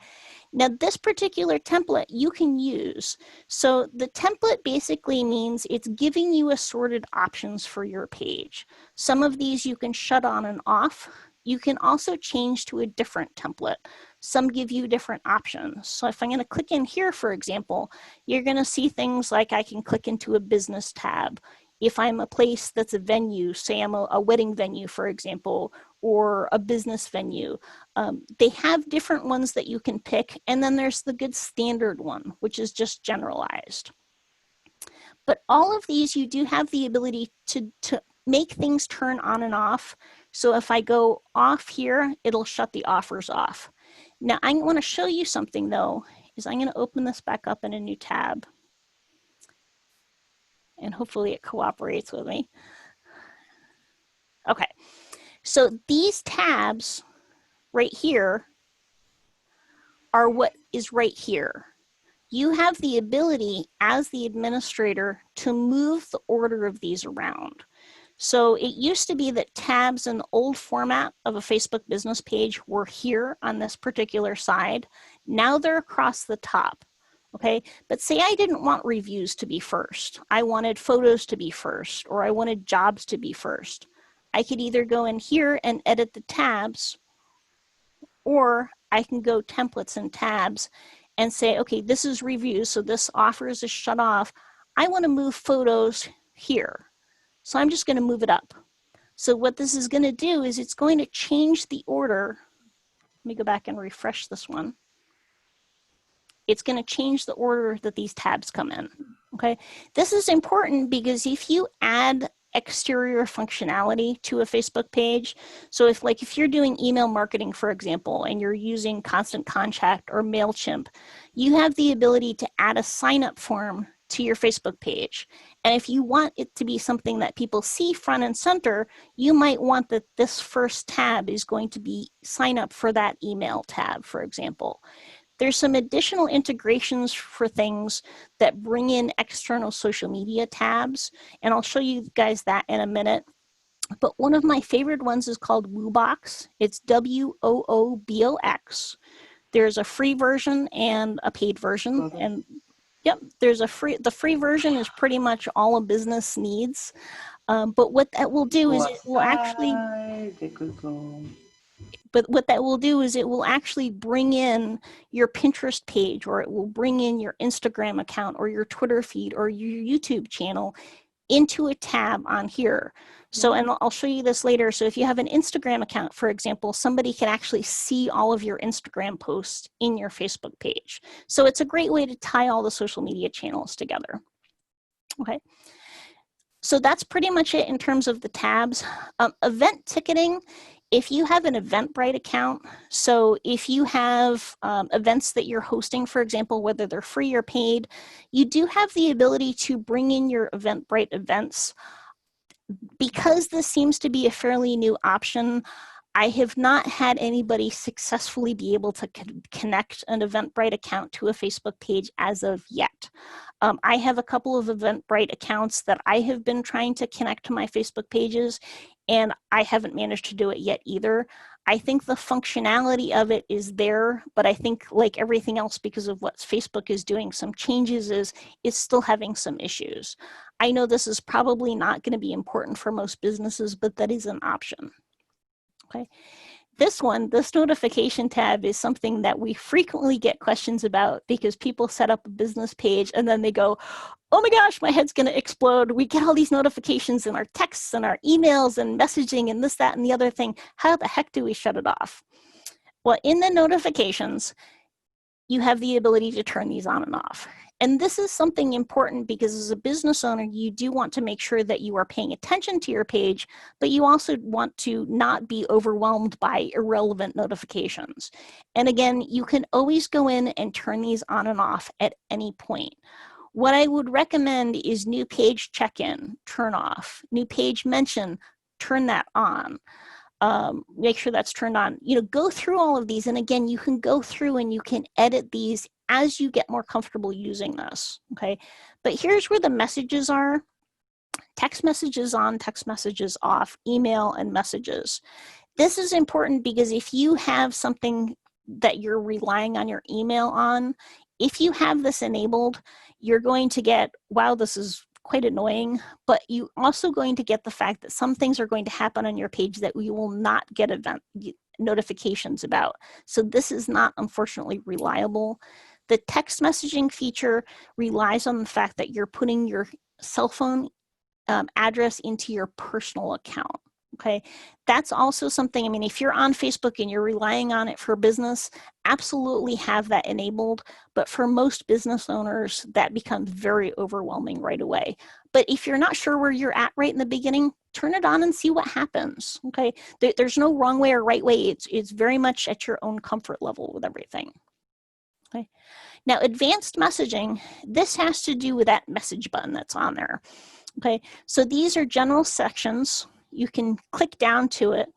Now, this particular template you can use. So the template basically means it's giving you assorted options for your page. Some of these you can shut on and off. You can also change to a different template. Some give you different options. So if I'm going to click in here, for example, you're going to see things like I can click into a business tab. If I'm a place that's a venue, say I'm a wedding venue, for example, or a business venue, they have different ones that you can pick. And then there's the good standard one, which is just generalized. But all of these, you do have the ability to make things turn on and off. So if I go off here, it'll shut the offers off. Now I want to show you something though, is I'm going to open this back up in a new tab. And hopefully it cooperates with me. Okay, so these tabs right here are what is right here. You have the ability as the administrator to move the order of these around. So it used to be that tabs in the old format of a Facebook business page were here on this particular side. Now they're across the top, okay? But say I didn't want reviews to be first. I wanted photos to be first, or I wanted jobs to be first. I could either go in here and edit the tabs, or I can go templates and tabs and say, okay, this is reviews, so this offers is shut off. I want to move photos here. So I'm just going to move it up. So what this is going to do is it's going to change the order. Let me go back and refresh this one. It's going to change the order that these tabs come in. Okay, this is important because if you add exterior functionality to a Facebook page, so if you're doing email marketing, for example, and you're using Constant Contact or MailChimp, you have the ability to add a sign-up form to your Facebook page. And if you want it to be something that people see front and center, you might want that this first tab is going to be sign up for that email tab, for example. There's some additional integrations for things that bring in external social media tabs, and I'll show you guys that in a minute. But one of my favorite ones is called Woobox. It's WOOBOX. There's a free version and a paid version, and yep, there's the free version is pretty much all a business needs. But what that will do is it will actually, bring in your Pinterest page, or it will bring in your Instagram account or your Twitter feed or your YouTube channel into a tab on here. So, and I'll show you this later. So if you have an Instagram account, for example, somebody can actually see all of your Instagram posts in your Facebook page. So it's a great way to tie all the social media channels together. Okay. So that's pretty much it in terms of the tabs. Event ticketing, if you have an Eventbrite account, so if you have events that you're hosting, for example, whether they're free or paid, you do have the ability to bring in your Eventbrite events. Because this seems to be a fairly new option, I have not had anybody successfully be able to connect an Eventbrite account to a Facebook page as of yet. I have a couple of Eventbrite accounts that I have been trying to connect to my Facebook pages, and I haven't managed to do it yet either. I think the functionality of it is there, but I think like everything else, because of what Facebook is doing some changes, is it's still having some issues. I know this is probably not going to be important for most businesses, but that is an option. Okay. This notification tab is something that we frequently get questions about, because people set up a business page and then they go, oh my gosh, my head's going to explode. We get all these notifications in our texts and our emails and messaging and this, that, and the other thing. How the heck do we shut it off? Well, in the notifications, you have the ability to turn these on and off. And this is something important, because as a business owner, you do want to make sure that you are paying attention to your page, but you also want to not be overwhelmed by irrelevant notifications. And again, you can always go in and turn these on and off at any point. What I would recommend is new page check-in, turn off. New page mention, turn that on. Make sure that's turned on. Go through all of these. And again, you can go through and you can edit these as you get more comfortable using this, okay? But here's where the messages are. Text messages on, text messages off, email and messages. This is important because if you have something that you're relying on your email on, if you have this enabled, you're going to get, wow, this is quite annoying, but you also going to get the fact that some things are going to happen on your page that you will not get notifications about. So this is not, unfortunately, reliable. The text messaging feature relies on the fact that you're putting your cell phone address into your personal account. Okay, that's also something, I mean, if you're on Facebook and you're relying on it for business, absolutely have that enabled. But for most business owners, that becomes very overwhelming right away. But if you're not sure where you're at right in the beginning, turn it on and see what happens. Okay, there's no wrong way or right way. It's very much at your own comfort level with everything. Okay. Now, advanced messaging, this has to do with that message button that's on there. Okay, so these are general sections. You can click down to it.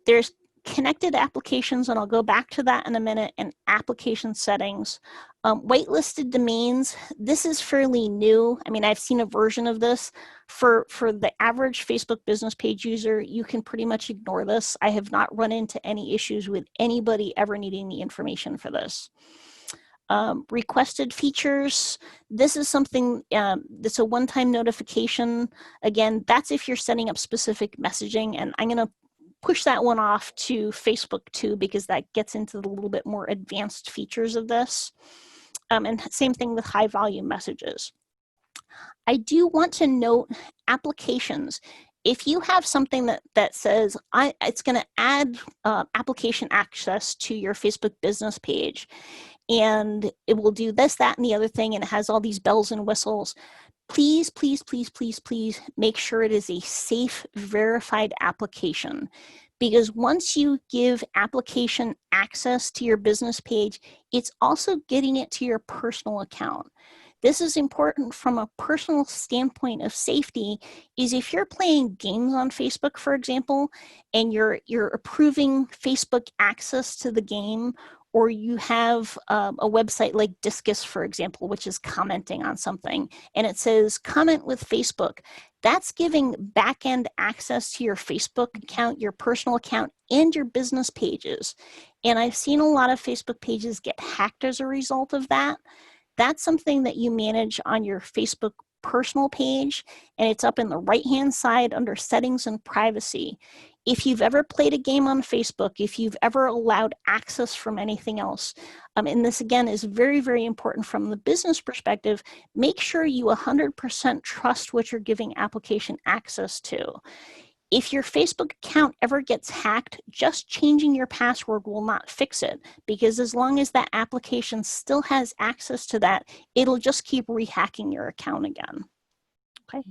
There's connected applications, and I'll go back to that in a minute, and application settings. Whitelisted domains, this is fairly new. I mean, I've seen a version of this. For the average Facebook business page user, you can pretty much ignore this. I have not run into any issues with anybody ever needing the information for this. Requested features, this is something that's a one-time notification. Again, that's if you're setting up specific messaging, and I'm going to push that one off to Facebook too, because that gets into the little bit more advanced features of this. And same thing with high volume messages. I do want to note applications. If you have something that says it's going to add application access to your Facebook business page, and it will do this, that, and the other thing, and it has all these bells and whistles, please, please, please, please, please make sure it is a safe, verified application. Because once you give application access to your business page, it's also getting it to your personal account. This is important from a personal standpoint of safety, is if you're playing games on Facebook, for example, and you're approving Facebook access to the game, or you have a website like Discus, for example, which is commenting on something, and it says comment with Facebook, that's giving back-end access to your Facebook account, your personal account, and your business pages. And I've seen a lot of Facebook pages get hacked as a result of that. That's something that you manage on your Facebook personal page, and it's up in the right-hand side under settings and privacy. If you've ever played a game on Facebook, if you've ever allowed access from anything else, and this again is very, very important from the business perspective, make sure you 100% trust what you're giving application access to. If your Facebook account ever gets hacked, just changing your password will not fix it, because as long as that application still has access to that, it'll just keep rehacking your account again. Okay.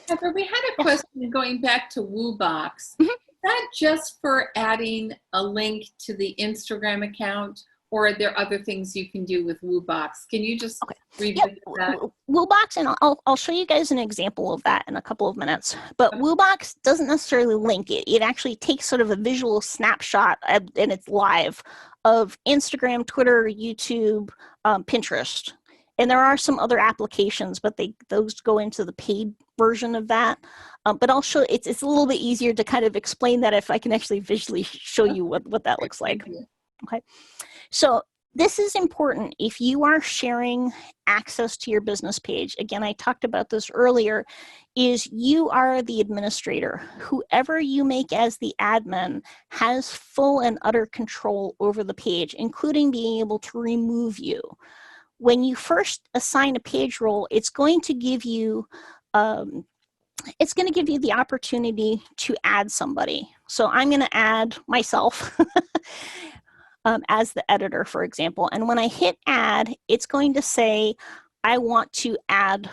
Heather, we had a question going back to Toolbox. Is that just for adding a link to the Instagram account, or are there other things you can do with Toolbox? Can you just revisit that? Toolbox, and I'll show you guys an example of that in a couple of minutes. But Toolbox doesn't necessarily link it. It actually takes sort of a visual snapshot, and it's live, of Instagram, Twitter, YouTube, Pinterest. And there are some other applications, but those go into the paid version of that. But I'll show, it's a little bit easier to kind of explain that if I can actually visually show you what that looks like. Okay, so this is important if you are sharing access to your business page. Again, I talked about this earlier, is you are the administrator. Whoever you make as the admin has full and utter control over the page, including being able to remove you. When you first assign a page role, it's going to give you the opportunity to add somebody. So I'm going to add myself as the editor, for example. And when I hit add, it's going to say, I want to add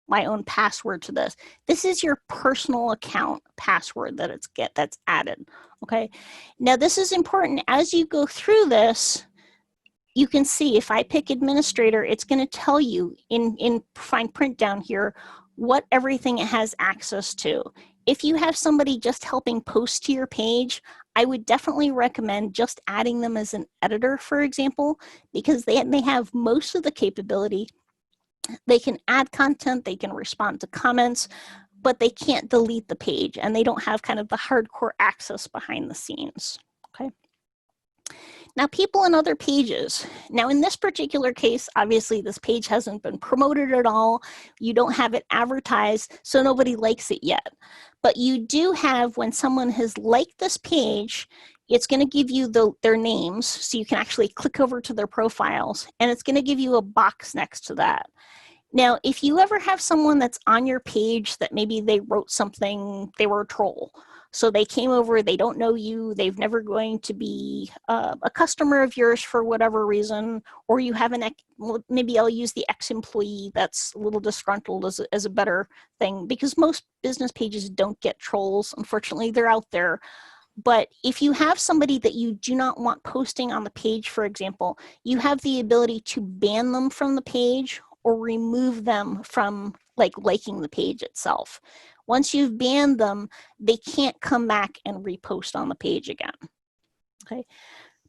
my own password to this. This is your personal account password that's added. Okay. Now this is important. As you go through this, you can see if I pick administrator, it's going to tell you in fine print down here what everything it has access to. If you have somebody just helping post to your page, I would definitely recommend just adding them as an editor, for example, because they have most of the capability. They can add content, they can respond to comments, but they can't delete the page, and they don't have kind of the hardcore access behind the scenes. Okay. Now, people in other pages. Now, in this particular case, obviously, this page hasn't been promoted at all. You don't have it advertised, so nobody likes it yet. But you do have, when someone has liked this page, it's going to give you their names, so you can actually click over to their profiles, and it's going to give you a box next to that. Now, if you ever have someone that's on your page that maybe they wrote something, they were a troll, so they came over, they don't know you, they've never going to be a customer of yours for whatever reason, or you have maybe I'll use the ex-employee that's a little disgruntled as a better thing, because most business pages don't get trolls. Unfortunately, they're out there. But if you have somebody that you do not want posting on the page, for example, you have the ability to ban them from the page or remove them from liking the page itself. Once you've banned them, they can't come back and repost on the page again. Okay.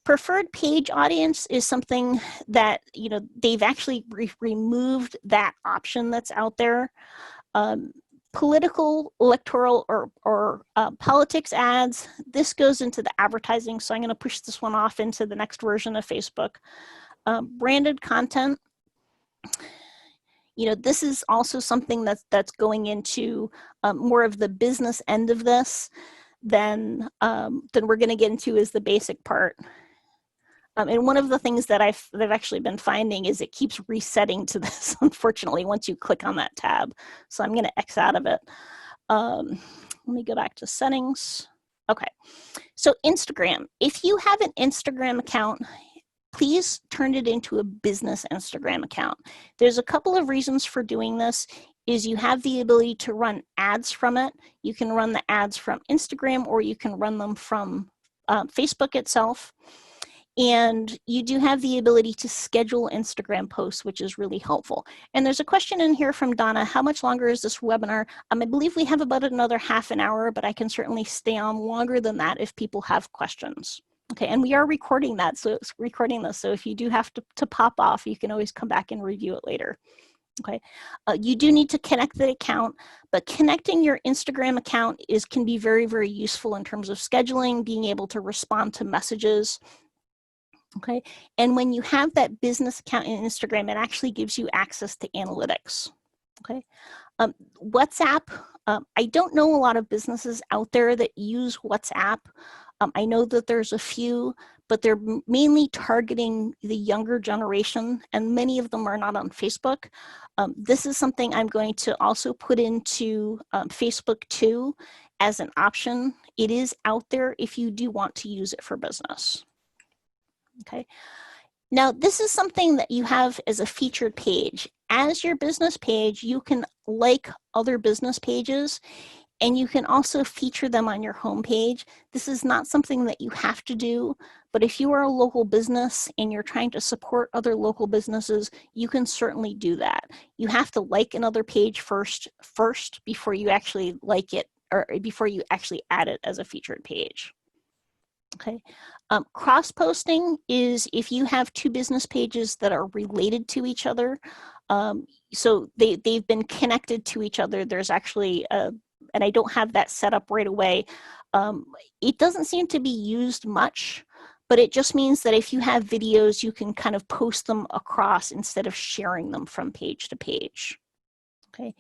Preferred page audience is something that, they've actually removed that option that's out there. Political, electoral, or politics ads, this goes into the advertising, so I'm going to push this one off into the next version of Facebook. Branded content. This is also something that's going into more of the business end of this than we're going to get into is the basic part. And one of the things that I've actually been finding is it keeps resetting to this, unfortunately, once you click on that tab. So I'm going to X out of it. Let me go back to settings. Okay, so Instagram. If you have an Instagram account, please turn it into a business Instagram account. There's a couple of reasons for doing this. Is you have the ability to run ads from it. You can run the ads from Instagram, or you can run them from Facebook itself. And you do have the ability to schedule Instagram posts, which is really helpful. And there's a question in here from Donna. How much longer is this webinar? I believe we have about another half an hour, but I can certainly stay on longer than that if people have questions. Okay, and we are recording that, so it's recording this. So if you do have to pop off, you can always come back and review it later. Okay, you do need to connect the account, but connecting your Instagram account can be very, very useful in terms of scheduling, being able to respond to messages. Okay, and when you have that business account in Instagram, it actually gives you access to analytics. Okay, WhatsApp. I don't know a lot of businesses out there that use WhatsApp. I know that there's a few, but they're mainly targeting the younger generation, and many of them are not on Facebook. This is something I'm going to also put into Facebook too as an option. It is out there if you do want to use it for business. Okay. Now, this is something that you have as a featured page. As your business page, you can like other business pages, and you can also feature them on your homepage. This is not something that you have to do, but if you are a local business and you're trying to support other local businesses, you can certainly do that. You have to like another page first before you actually like it, or before you actually add it as a featured page. Okay. Cross-posting is if you have two business pages that are related to each other. So they've been connected to each other. There's actually, and I don't have that set up right away. It doesn't seem to be used much, but it just means that if you have videos, you can kind of post them across instead of sharing them from page to page. Okay.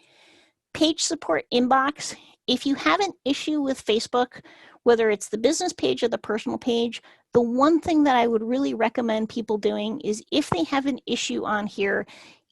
Page support inbox. If you have an issue with Facebook, whether it's the business page or the personal page, the one thing that I would really recommend people doing is if they have an issue on here,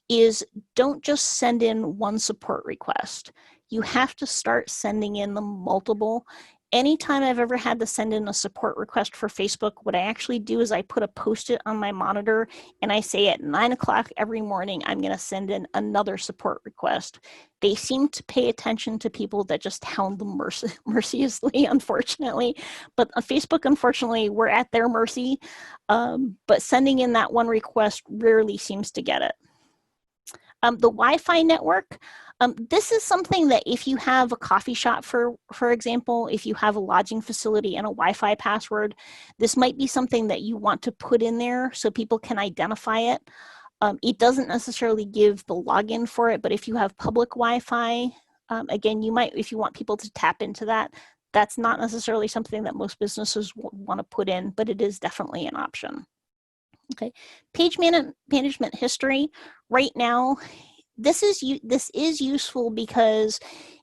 is don't just send in one support request. You have to start sending in the multiple. Anytime I've ever had to send in a support request for Facebook, what I actually do is I put a Post-it on my monitor and I say at 9 o'clock every morning, I'm going to send in another support request. They seem to pay attention to people that just hound them mercilessly, unfortunately. But on Facebook, unfortunately, we're at their mercy. But sending in that one request rarely seems to get it. The Wi-Fi network, this is something that if you have a coffee shop, for example, if you have a lodging facility and a Wi-Fi password, this might be something that you want to put in there so people can identify it. It doesn't necessarily give the login for it, but if you have public Wi-Fi, again, you might, if you want people to tap into that, that's not necessarily something that most businesses want to put in, but it is definitely an option. Okay, page management history. Right now, this is useful because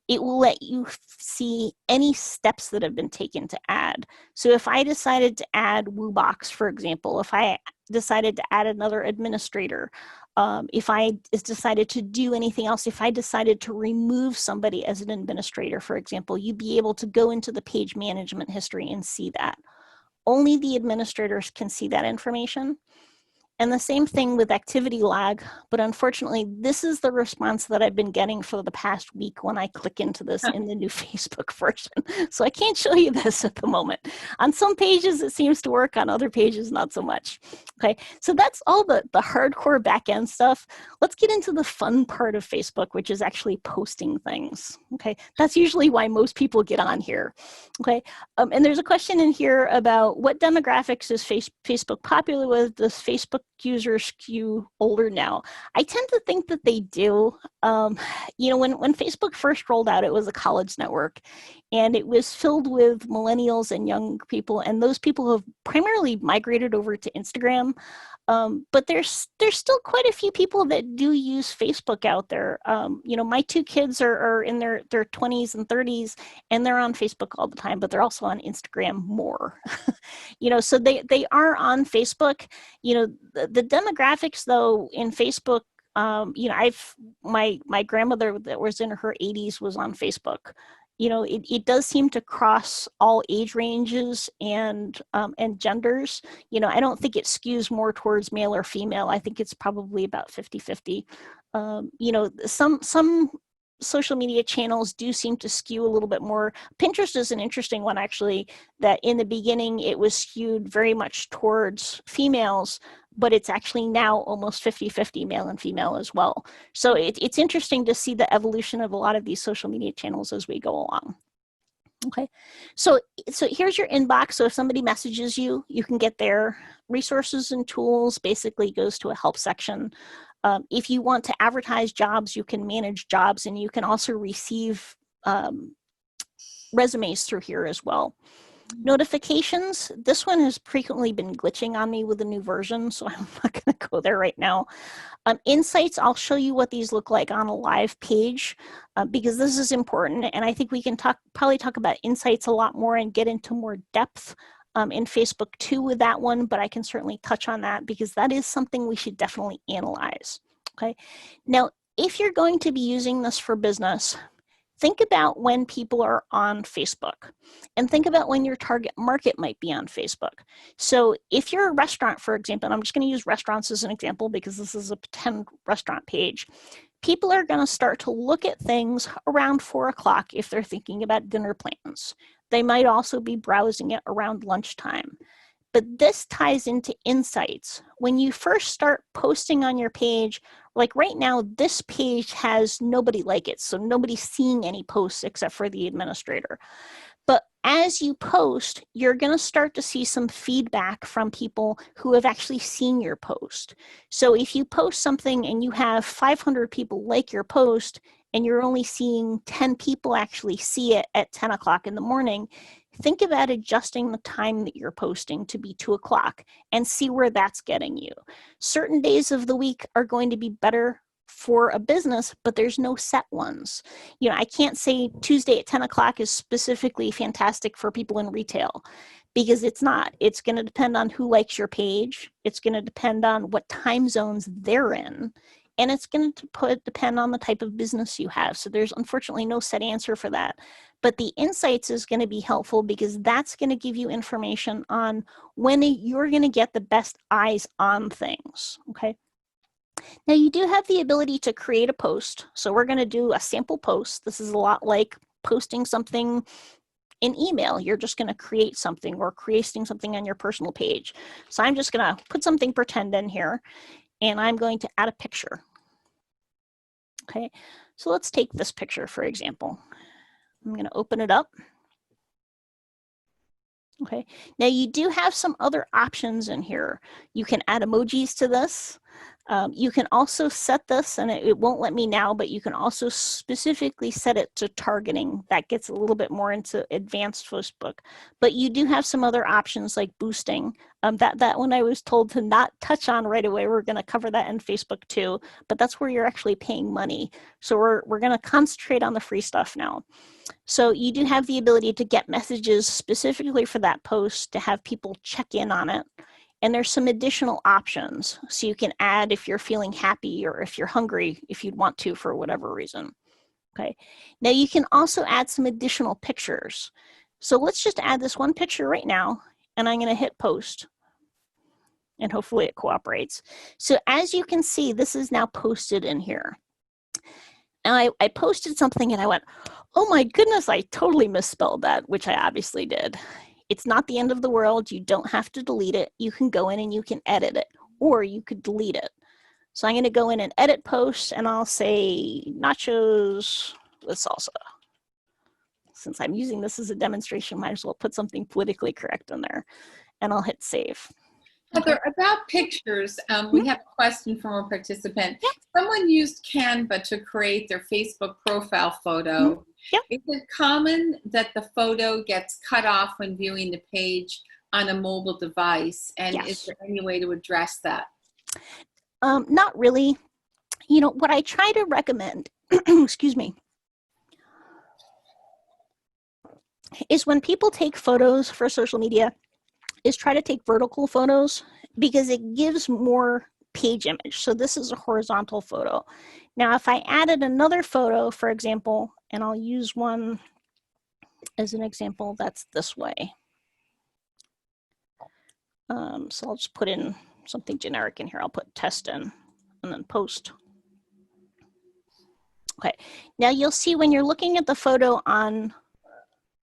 it will let you see any steps that have been taken to add. So if I decided to add Woobox, for example, if I decided to add another administrator, if I decided to do anything else, if I decided to remove somebody as an administrator, for example, you'd be able to go into the page management history and see that. Only the administrators can see that information. And the same thing with activity log, but unfortunately, this is the response that I've been getting for the past week when I click into this in the new Facebook version. So I can't show you this at the moment. On some pages, it seems to work. On other pages, not so much. Okay, so that's all the hardcore back-end stuff. Let's get into the fun part of Facebook, which is actually posting things. Okay, that's usually why most people get on here. Okay, and there's a question in here about what demographics is Facebook popular with? Does Facebook users skew older now? I tend to think that they do. You know, when Facebook first rolled out, it was a college network, and it was filled with millennials and young people, and those people have primarily migrated over to Instagram. But there's still quite a few people that do use Facebook out there. You know, my two kids are in their 20s and 30s, and they're on Facebook all the time, but they're also on Instagram more. You know, so they are on Facebook. You know, the demographics though in Facebook, you know, my grandmother that was in her 80s was on Facebook. You know, it does seem to cross all age ranges and genders. You know, I don't think it skews more towards male or female. I think it's probably about 50-50. You know, some social media channels do seem to skew a little bit more. Pinterest is an interesting one, actually, that in the beginning it was skewed very much towards females, but it's actually now almost 50-50 male and female as well. So it's interesting to see the evolution of a lot of these social media channels as we go along. Okay, so here's your inbox. So if somebody messages you, you can get their resources and tools, basically goes to a help section. If you want to advertise jobs, you can manage jobs, and you can also receive resumes through here as well. Notifications, this one has frequently been glitching on me with the new version, so I'm not going to go there right now. Insights, I'll show you what these look like on a live page because this is important, and I think we can probably talk about insights a lot more and get into more depth in Facebook too with that one, but I can certainly touch on that because that is something we should definitely analyze. Okay, now if you're going to be using this for business, think about when people are on Facebook and think about when your target market might be on Facebook. So if you're a restaurant, for example, and I'm just going to use restaurants as an example because this is a 10 restaurant page, people are going to start to look at things around 4 o'clock if they're thinking about dinner plans. They might also be browsing it around lunchtime. But this ties into insights. When you first start posting on your page, like right now, this page has nobody like it. So nobody's seeing any posts except for the administrator. But as you post, you're going to start to see some feedback from people who have actually seen your post. So if you post something and you have 500 people like your post and you're only seeing 10 people actually see it at 10 o'clock in the morning, think about adjusting the time that you're posting to be 2 o'clock and see where that's getting you. Certain days of the week are going to be better for a business, but there's no set ones. You know, I can't say Tuesday at 10 o'clock is specifically fantastic for people in retail, because it's not. It's going to depend on who likes your page. It's going to depend on what time zones they're in. And it's going to depend on the type of business you have. So there's unfortunately no set answer for that. But the insights is going to be helpful, because that's going to give you information on when you're going to get the best eyes on things, okay? Now you do have the ability to create a post. So we're going to do a sample post. This is a lot like posting something in email. You're just going to create something, or creating something on your personal page. So I'm just going to put something pretend in here, and I'm going to add a picture. Okay, so let's take this picture, for example. I'm going to open it up. Okay, now you do have some other options in here. You can add emojis to this. You can also set this, and it won't let me now, but you can also specifically set it to targeting. That gets a little bit more into advanced Facebook. But you do have some other options like boosting. That one I was told to not touch on right away. We're going to cover that in Facebook too, but that's where you're actually paying money. So we're going to concentrate on the free stuff now. So you do have the ability to get messages specifically for that post, to have people check in on it. And there's some additional options. So you can add if you're feeling happy, or if you're hungry, if you'd want to for whatever reason. Okay. Now you can also add some additional pictures. So let's just add this one picture right now, and I'm going to hit post. And hopefully it cooperates. So as you can see, this is now posted in here. And I posted something and I went, oh my goodness, I totally misspelled that, which I obviously did. It's not the end of the world. You don't have to delete it. You can go in and you can edit it, or you could delete it. So I'm going to go in and edit post, and I'll say nachos with salsa. Since I'm using this as a demonstration, might as well put something politically correct in there, and I'll hit save. Heather, about pictures, we have a question from a participant. Yeah. Someone used Canva to create their Facebook profile photo. Yeah. Is it common that the photo gets cut off when viewing the page on a mobile device? And yes. Is there any way to address that? Not really. You know, what I try to recommend, excuse me, is when people take photos for social media, is try to take vertical photos, because it gives more page image. So this is a horizontal photo. Now, if I added another photo, for example, and I'll use one as an example that's this way. So I'll just put in something generic in here. I'll put test in and then post. Okay, now you'll see when you're looking at the photo on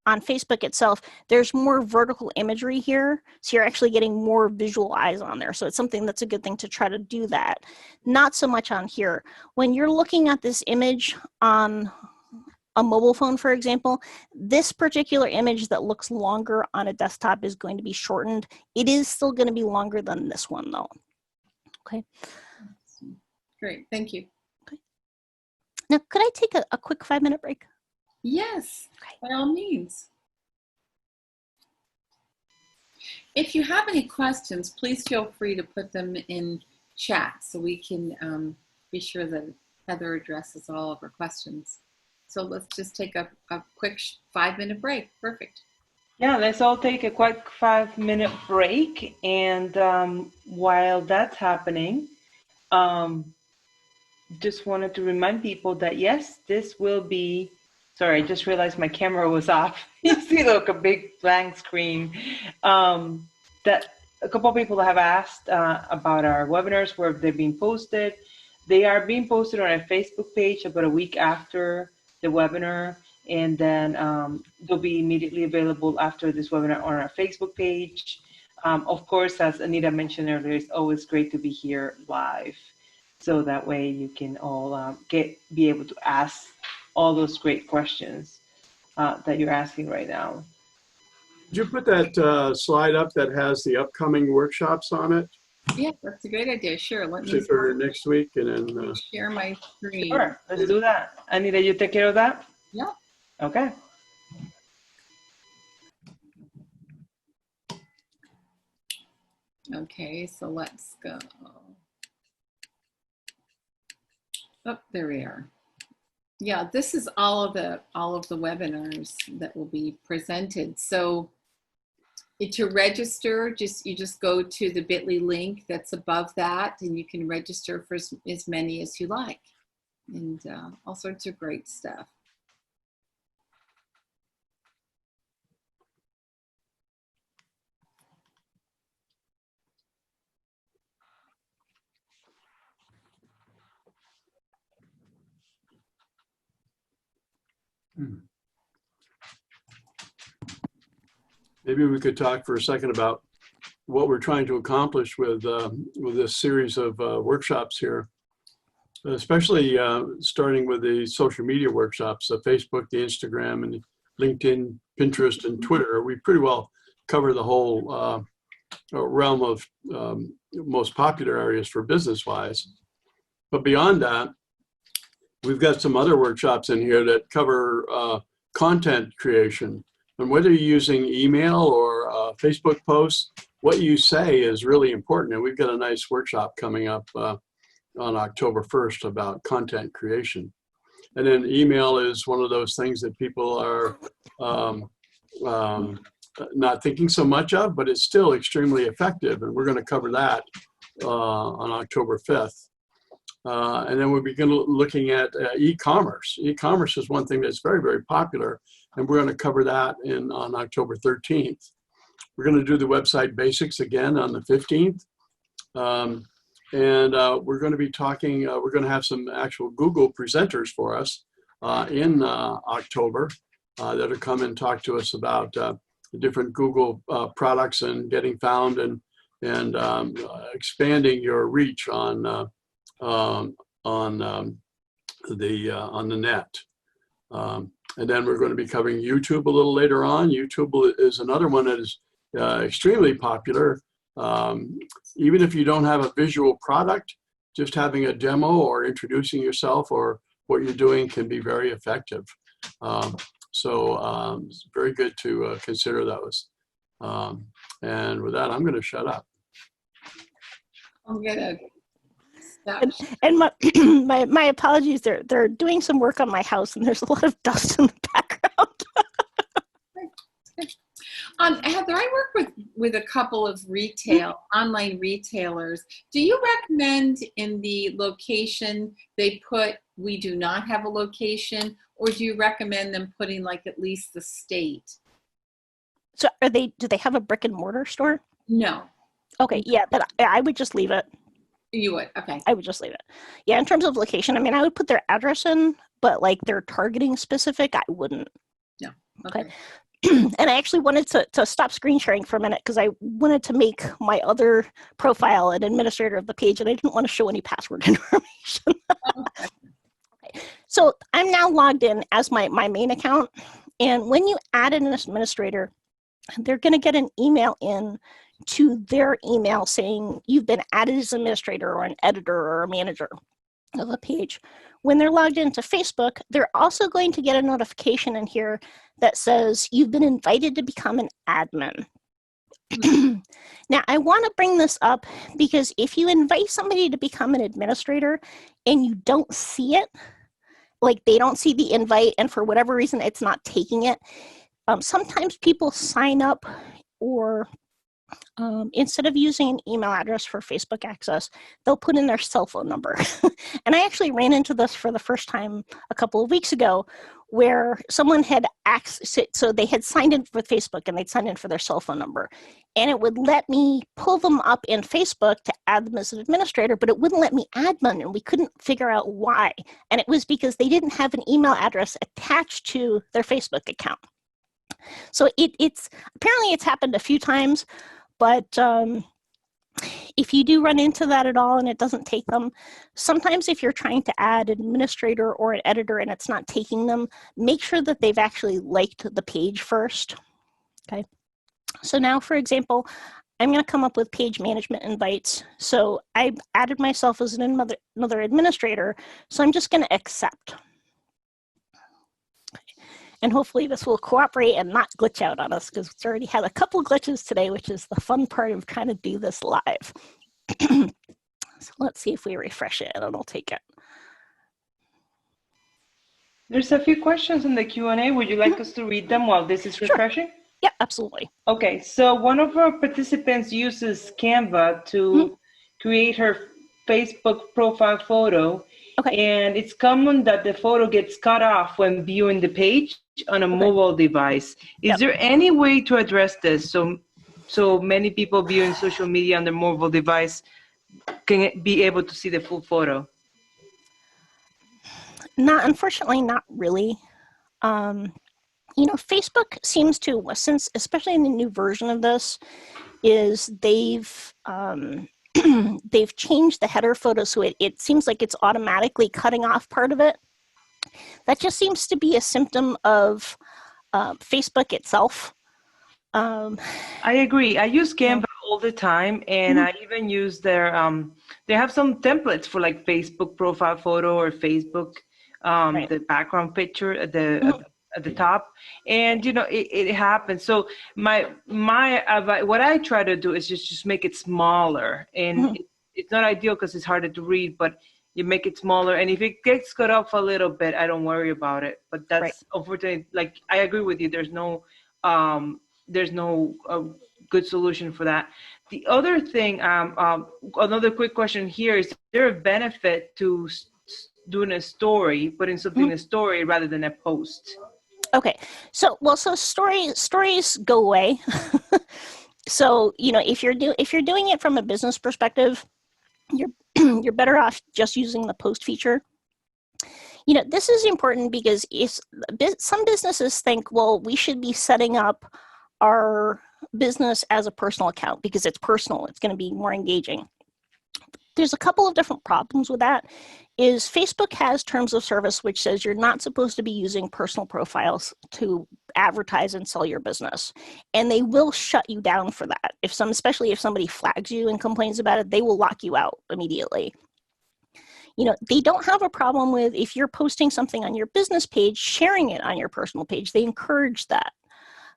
Facebook itself, there's more vertical imagery here. So you're actually getting more visual eyes on there. So it's something that's a good thing to try to do that. Not so much on here. When you're looking at this image on a mobile phone, for example, this particular image that looks longer on a desktop is going to be shortened. It is still going to be longer than this one though. Okay. Great, thank you. Okay. Now, could I take a quick 5-minute break? Yes, by all means. If you have any questions, please feel free to put them in chat so we can be sure that Heather addresses all of our questions. So let's just take a quick 5-minute break. Perfect. Yeah, let's all take a quick 5-minute break. And while that's happening, just wanted to remind people that, yes, this will be, sorry, I just realized my camera was off. You see, look, a big blank screen. That a couple of people have asked about our webinars, where they've been posted. They are being posted on our Facebook page about a week after the webinar, and then they'll be immediately available after this webinar on our Facebook page. Of course, as Anita mentioned earlier, it's always great to be here live. So that way you can all be able to ask all those great questions that you're asking right now. Did you put that slide up that has the upcoming workshops on it? Yeah, that's a great idea. Sure. Let me For next week, and then share my screen. Sure, let's do that. Anita, you take care of that? Yeah. Okay. Okay, so let's go. Oh, there we are. Yeah, this is all of the webinars that will be presented. So to register, you just go to the bit.ly link that's above that, and you can register for as many as you like, and all sorts of great stuff. maybe we could talk for a second about what we're trying to accomplish with this series of workshops here, especially starting with the social media workshops, the Facebook, the Instagram, and LinkedIn, Pinterest, and Twitter. We pretty well cover the whole realm of most popular areas for business-wise. But beyond that, we've got some other workshops in here that cover content creation. And whether you're using email or Facebook posts, what you say is really important. And we've got a nice workshop coming up on October 1st about content creation. And then email is one of those things that people are not thinking so much of, but it's still extremely effective. And we're going to cover that on October 5th. And then we'll begin looking at e-commerce. E-commerce is one thing that's very, very popular, and we're going to cover that on October 13th. We're going to do the website basics again on the 15th. And we're going to be talking, we're going to have some actual Google presenters for us in October that'll come and talk to us about the different Google products and getting found and expanding your reach on the net. And then we're going to be covering YouTube a little later on. YouTube is another one that is extremely popular. Even if you don't have a visual product, just having a demo or introducing yourself or what you're doing can be very effective. So it's very good to consider those. And with that, I'm going to shut up. I'm gonna stop. And my apologies. They're doing some work on my house, and there's a lot of dust in the background. Heather, I work with a couple of online retailers. Do you recommend in the location they put, "We do not have a location," or do you recommend them putting like at least the state? So do they have a brick and mortar store? No. Okay, yeah, but I would just leave it. You would, okay. I would just leave it. Yeah, in terms of location, I mean, I would put their address in, but like their targeting specific, I wouldn't. No, okay. And I actually wanted to stop screen sharing for a minute because I wanted to make my other profile an administrator of the page, and I didn't want to show any password information. Okay. So I'm now logged in as my main account, and when you add an administrator, they're going to get an email in to their email saying you've been added as an administrator or an editor or a manager of a page. When they're logged into Facebook, they're also going to get a notification in here that says you've been invited to become an admin. Now, I want to bring this up because if you invite somebody to become an administrator and you don't see it, like they don't see the invite and for whatever reason it's not taking it, sometimes people sign up or instead of using an email address for Facebook access, they'll put in their cell phone number. And I actually ran into this for the first time a couple of weeks ago where someone had so they had signed in for Facebook and they'd signed in for their cell phone number. And it would let me pull them up in Facebook to add them as an administrator, but it wouldn't let me add them, and we couldn't figure out why. And it was because they didn't have an email address attached to their Facebook account. So it's apparently it's happened a few times. But if you do run into that at all and it doesn't take them, sometimes if you're trying to add an administrator or an editor and it's not taking them, make sure that they've actually liked the page first, okay? So now, for example, I'm going to come up with page management invites. So I added myself as another administrator. So I'm just going to accept. And hopefully this will cooperate and not glitch out on us, because it's already had a couple glitches today, which is the fun part of trying to do this live. So let's see if we refresh it and it'll take it. There's a few questions in the Q&A. Would you like us to read them while this is refreshing? Sure. Yeah, absolutely. Okay, so one of our participants uses Canva to create her Facebook profile photo. Okay. And it's common that the photo gets cut off when viewing the page on a mobile device. Is there any way to address this so many people viewing social media on their mobile device can be able to see the full photo? Unfortunately, not really. You know, Facebook seems to, since especially in the new version of this, is they've they've changed the header photo, so it seems like it's automatically cutting off part of it. That just seems to be a symptom of Facebook itself. I agree. I use Canva all the time, and I even use their they have some templates for like Facebook profile photo or Facebook the background picture at the top, and you know it happens. So what I try to do is just make it smaller, and it's not ideal because it's harder to read, but you make it smaller, and if it gets cut off a little bit, I don't worry about it. But that's unfortunately, like, I agree with you. There's no good solution for that. The other thing, another quick question here, is there a benefit to doing a story, putting something in a story rather than a post? Okay, so stories go away. So, you know, if you're doing it from a business perspective, you're better off just using the post feature. You know, this is important because some businesses think, well, we should be setting up our business as a personal account because it's personal. It's going to be more engaging. There's a couple of different problems with that. Is Facebook has terms of service which says you're not supposed to be using personal profiles to advertise and sell your business, and they will shut you down for that. Especially if somebody flags you and complains about it, they will lock you out immediately. You know, they don't have a problem with if you're posting something on your business page, sharing it on your personal page. They encourage that.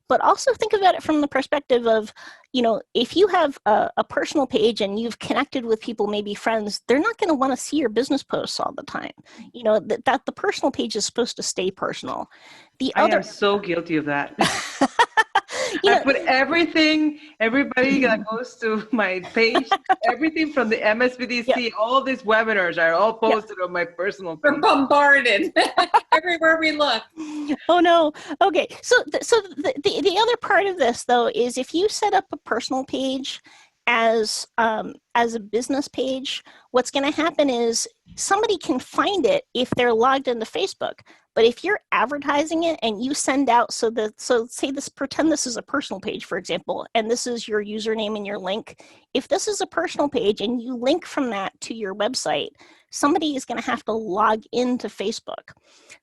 But also think about it from the perspective of, you know, if you have a personal page and you've connected with people, maybe friends, they're not going to want to see your business posts all the time. You know, that the personal page is supposed to stay personal. I am so guilty of that. I put everybody that goes to my page, everything from the MSBDC, all these webinars are all posted on my personal page. We're bombarded everywhere we look. Oh no. Okay. So the other part of this though is if you set up a personal page as a business page, what's going to happen is somebody can find it if they're logged into Facebook. But if you're advertising it and you send out, pretend this is a personal page, for example, and this is your username and your link. If this is a personal page and you link from that to your website, somebody is going to have to log into Facebook.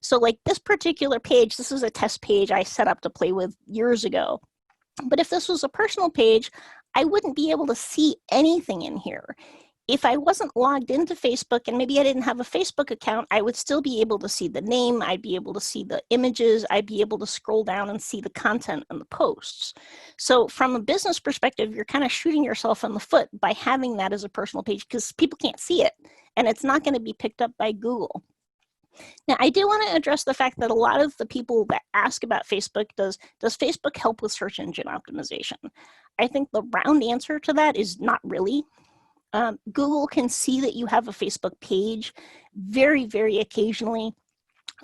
So like this particular page, this is a test page I set up to play with years ago. But if this was a personal page, I wouldn't be able to see anything in here. If I wasn't logged into Facebook and maybe I didn't have a Facebook account, I would still be able to see the name, I'd be able to see the images, I'd be able to scroll down and see the content and the posts. So from a business perspective, you're kind of shooting yourself in the foot by having that as a personal page because people can't see it and it's not going to be picked up by Google. Now, I do want to address the fact that a lot of the people that ask about Facebook, does Facebook help with search engine optimization? I think the round answer to that is not really. Google can see that you have a Facebook page very, very occasionally.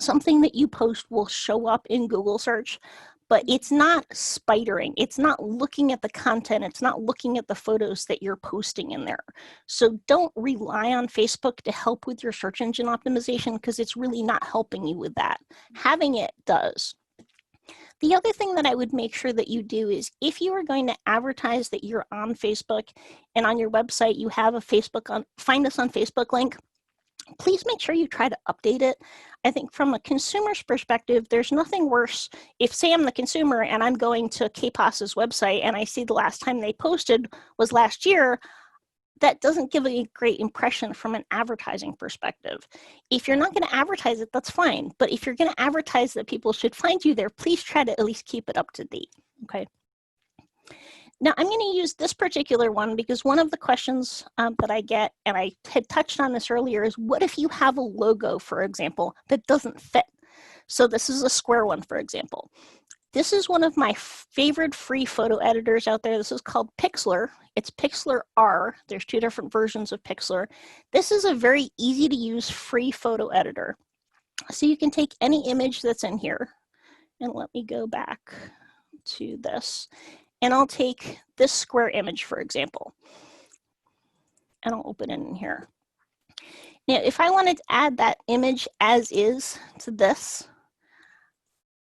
Something that you post will show up in Google search, but it's not spidering. It's not looking at the content. It's not looking at the photos that you're posting in there. So don't rely on Facebook to help with your search engine optimization because it's really not helping you with that. Having it does. The other thing that I would make sure that you do is if you are going to advertise that you're on Facebook and on your website you have a find us on Facebook link, please make sure you try to update it. I think from a consumer's perspective, there's nothing worse if, say, I'm the consumer and I'm going to KPOS's website and I see the last time they posted was last year. That doesn't give a great impression from an advertising perspective. If you're not going to advertise it, that's fine. But if you're going to advertise that people should find you there, please try to at least keep it up to date. Okay. Now, I'm going to use this particular one because one of the questions that I get, and I had touched on this earlier, is what if you have a logo, for example, that doesn't fit? So this is a square one, for example. This is one of my favorite free photo editors out there. This is called Pixlr. It's Pixlr R. There's 2 different versions of Pixlr. This is a very easy to use free photo editor. So you can take any image that's in here. And let me go back to this. And I'll take this square image, for example, and I'll open it in here. Now, if I wanted to add that image as is to this,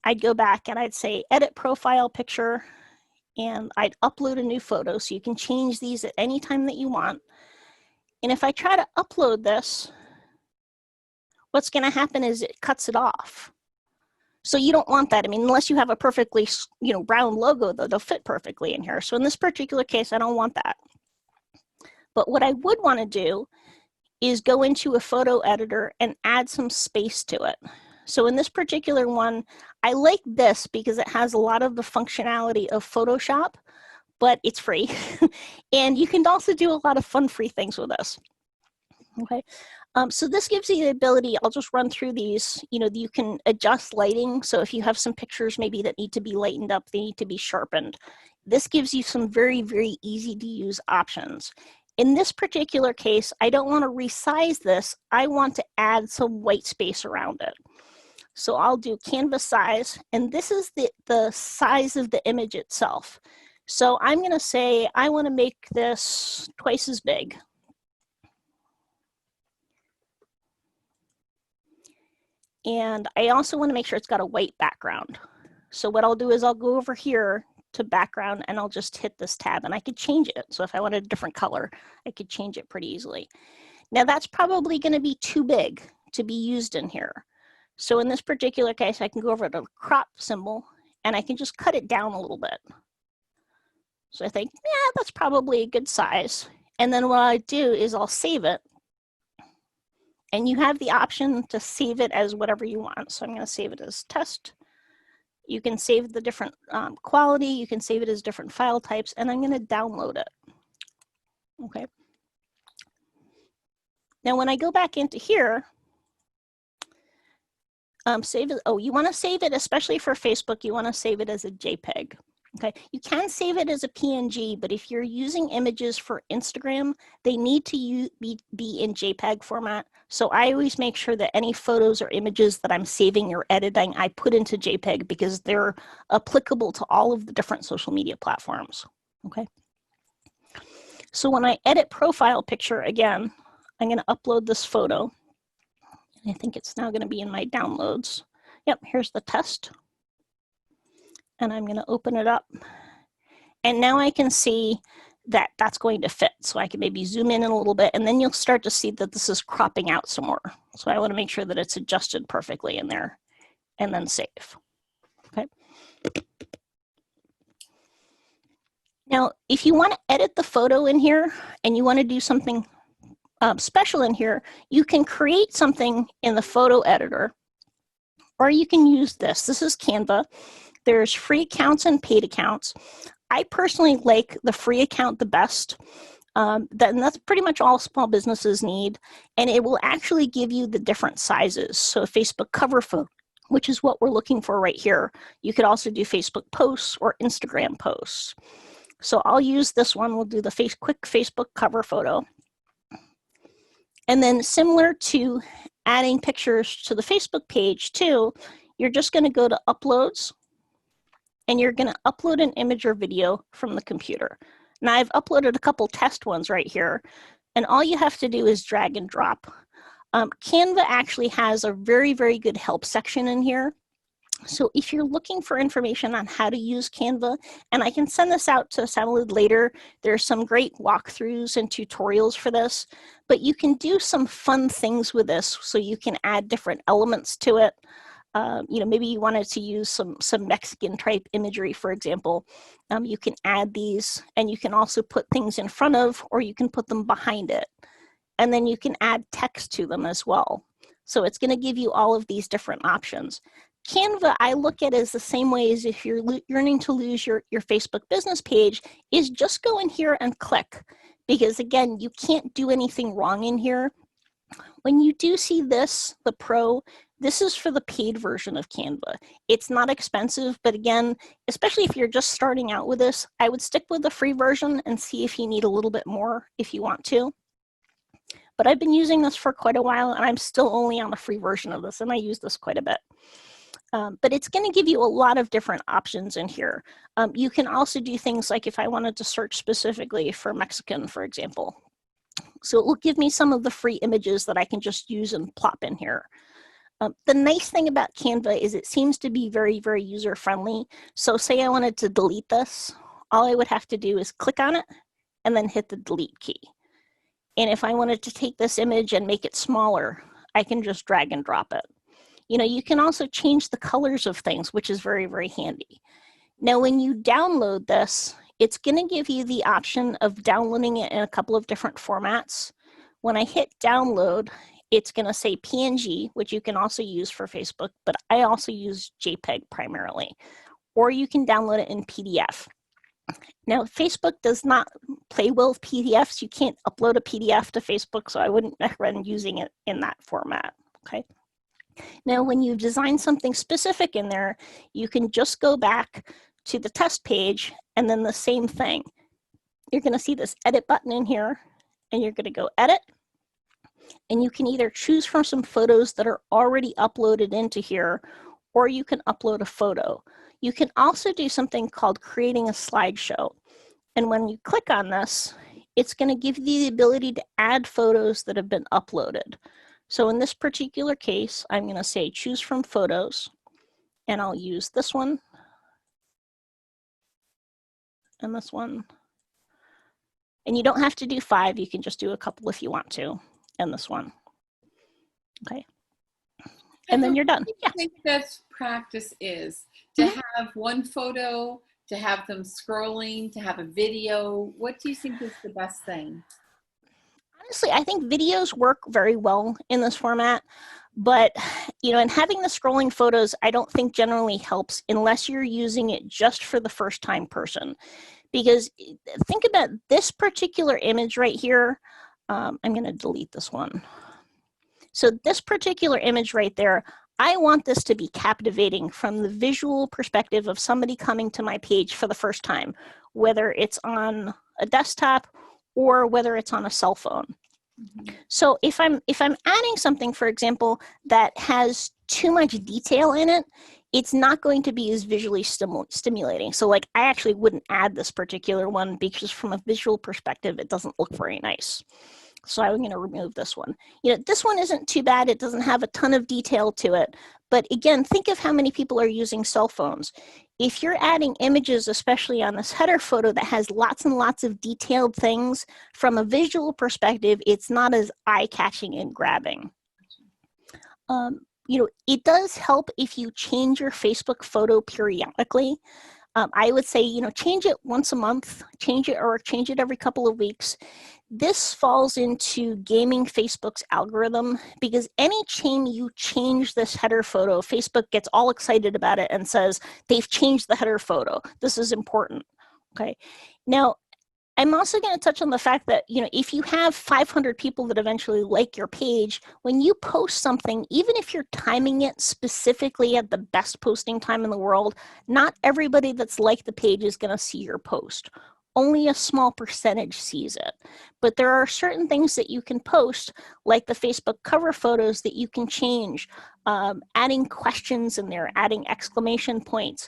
I'd go back and I'd say edit profile picture, and I'd upload a new photo. So you can change these at any time that you want. And if I try to upload this, what's going to happen is it cuts it off. So you don't want that. I mean, unless you have a perfectly, round logo that'll fit perfectly in here. So in this particular case, I don't want that. But what I would want to do is go into a photo editor and add some space to it. So in this particular one, I like this because it has a lot of the functionality of Photoshop, but it's free. And you can also do a lot of fun free things with this. Okay. So this gives you the ability, I'll just run through these, you can adjust lighting. So if you have some pictures maybe that need to be lightened up, they need to be sharpened. This gives you some very, very easy to use options. In this particular case, I don't want to resize this. I want to add some white space around it. So I'll do canvas size, and this is the size of the image itself. So I'm going to say I want to make this twice as big. And I also want to make sure it's got a white background. So what I'll do is I'll go over here to background and I'll just hit this tab and I could change it. So if I wanted a different color, I could change it pretty easily. Now that's probably going to be too big to be used in here. So in this particular case, I can go over to the crop symbol and I can just cut it down a little bit. So I think, yeah, that's probably a good size. And then what I do is I'll save it. And you have the option to save it as whatever you want. So I'm going to save it as test. You can save the different quality. You can save it as different file types. And I'm going to download it. Okay. Now, when I go back into here, save it. Oh, you want to save it, especially for Facebook, you want to save it as a JPEG. Okay, you can save it as a PNG, but if you're using images for Instagram, they need to be in JPEG format. So I always make sure that any photos or images that I'm saving or editing, I put into JPEG because they're applicable to all of the different social media platforms. Okay. So when I edit profile picture, again, I'm going to upload this photo. I think it's now going to be in my downloads. Yep, here's the test. And I'm going to open it up. And now I can see that that's going to fit. So I can maybe zoom in a little bit, and then you'll start to see that this is cropping out some more. So I want to make sure that it's adjusted perfectly in there, and then save. Okay. Now, if you want to edit the photo in here and you want to do something special in here, you can create something in the photo editor, or you can use this. This is Canva. There's free accounts and paid accounts. I personally like the free account the best. That's pretty much all small businesses need. And it will actually give you the different sizes. So Facebook cover photo, which is what we're looking for right here. You could also do Facebook posts or Instagram posts. So I'll use this one. We'll do the quick Facebook cover photo. And then similar to adding pictures to the Facebook page too, you're just going to go to uploads. And you're going to upload an image or video from the computer. Now I've uploaded a couple test ones right here, and all you have to do is drag and drop. Canva actually has a very, very good help section in here. So if you're looking for information on how to use Canva, and I can send this out to Salad later, there's some great walkthroughs and tutorials for this, but you can do some fun things with this. So you can add different elements to it. You know, maybe you wanted to use some Mexican type imagery, for example. You can add these, and you can also put things in front of, or you can put them behind it. And then you can add text to them as well. So it's going to give you all of these different options. Canva, I look at as the same way as if you're yearning to lose your Facebook business page, is just go in here and click. Because again, you can't do anything wrong in here. When you do see this, the Pro, this is for the paid version of Canva. It's not expensive, but again, especially if you're just starting out with this, I would stick with the free version and see if you need a little bit more if you want to. But I've been using this for quite a while, and I'm still only on the free version of this, and I use this quite a bit. But it's going to give you a lot of different options in here. You can also do things like if I wanted to search specifically for Mexican, for example. So it will give me some of the free images that I can just use and plop in here. The nice thing about Canva is it seems to be very, very user-friendly. So say I wanted to delete this, all I would have to do is click on it and then hit the delete key. And if I wanted to take this image and make it smaller, I can just drag and drop it. You know, you can also change the colors of things, which is very, very handy. Now, when you download this, it's going to give you the option of downloading it in a couple of different formats. When I hit download, it's going to say PNG, which you can also use for Facebook, but I also use JPEG primarily. Or you can download it in PDF. Now, Facebook does not play well with PDFs. You can't upload a PDF to Facebook, so I wouldn't recommend using it in that format, okay? Now, when you design something specific in there, you can just go back to the test page and then the same thing. You're going to see this edit button in here, and you're going to go edit. And you can either choose from some photos that are already uploaded into here, or you can upload a photo. You can also do something called creating a slideshow. And when you click on this, it's going to give you the ability to add photos that have been uploaded. So in this particular case, I'm going to say choose from photos, and I'll use this one and this one. And you don't have to do 5, you can just do a couple if you want to, and this one. Okay. And then you're done. What do you think best practice is to have one photo, to have them scrolling, to have a video? What do you think is the best thing? Honestly, I think videos work very well in this format, but you know, and having the scrolling photos, I don't think generally helps unless you're using it just for the first time person. Because think about this particular image right here. I'm going to delete this one. So this particular image right there, I want this to be captivating from the visual perspective of somebody coming to my page for the first time, whether it's on a desktop or whether it's on a cell phone. So if I'm adding something, for example, that has too much detail in it, it's not going to be as visually stimulating. So like I actually wouldn't add this particular one because from a visual perspective, it doesn't look very nice. So I'm going to remove this one. You know, this one isn't too bad. It doesn't have a ton of detail to it. But again, think of how many people are using cell phones. If you're adding images, especially on this header photo that has lots and lots of detailed things, from a visual perspective, it's not as eye-catching and grabbing. You know, it does help if you change your Facebook photo periodically. I would say, you know, change it once a month, change it every couple of weeks. This falls into gaming Facebook's algorithm because anytime you change this header photo, Facebook gets all excited about it and says, they've changed the header photo. This is important, okay? Now, I'm also going to touch on the fact that, you know, if you have 500 people that eventually like your page, when you post something, even if you're timing it specifically at the best posting time in the world, not everybody that's liked the page is going to see your post. Only a small percentage sees it. But there are certain things that you can post, like the Facebook cover photos that you can change, adding questions in there, adding exclamation points.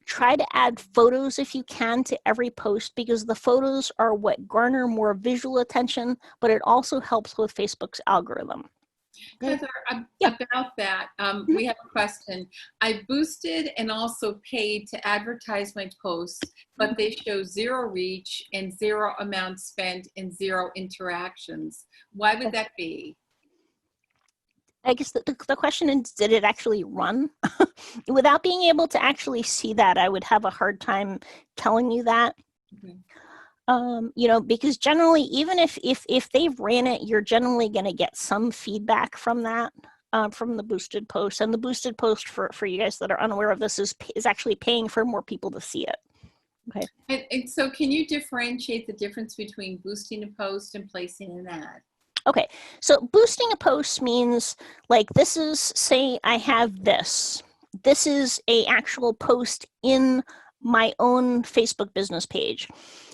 Try to add photos if you can to every post because the photos are what garner more visual attention, but it also helps with Facebook's algorithm. Heather, Yeah. about that, we have a question. I boosted and also paid to advertise my posts, but they show 0 reach and 0 amount spent and 0 interactions. Why would that be? I guess the question is, did it actually run? Without being able to actually see that, I would have a hard time telling you that. Okay. You know, because generally, even if they've ran it, you're generally going to get some feedback from that, from the boosted post. And the boosted post, for you guys that are unaware of this, is actually paying for more people to see it. Okay. And so can you differentiate the difference between boosting a post and placing an ad? Okay, so boosting a post means, like, this is, say I have this. This is a actual post in my own Facebook business page.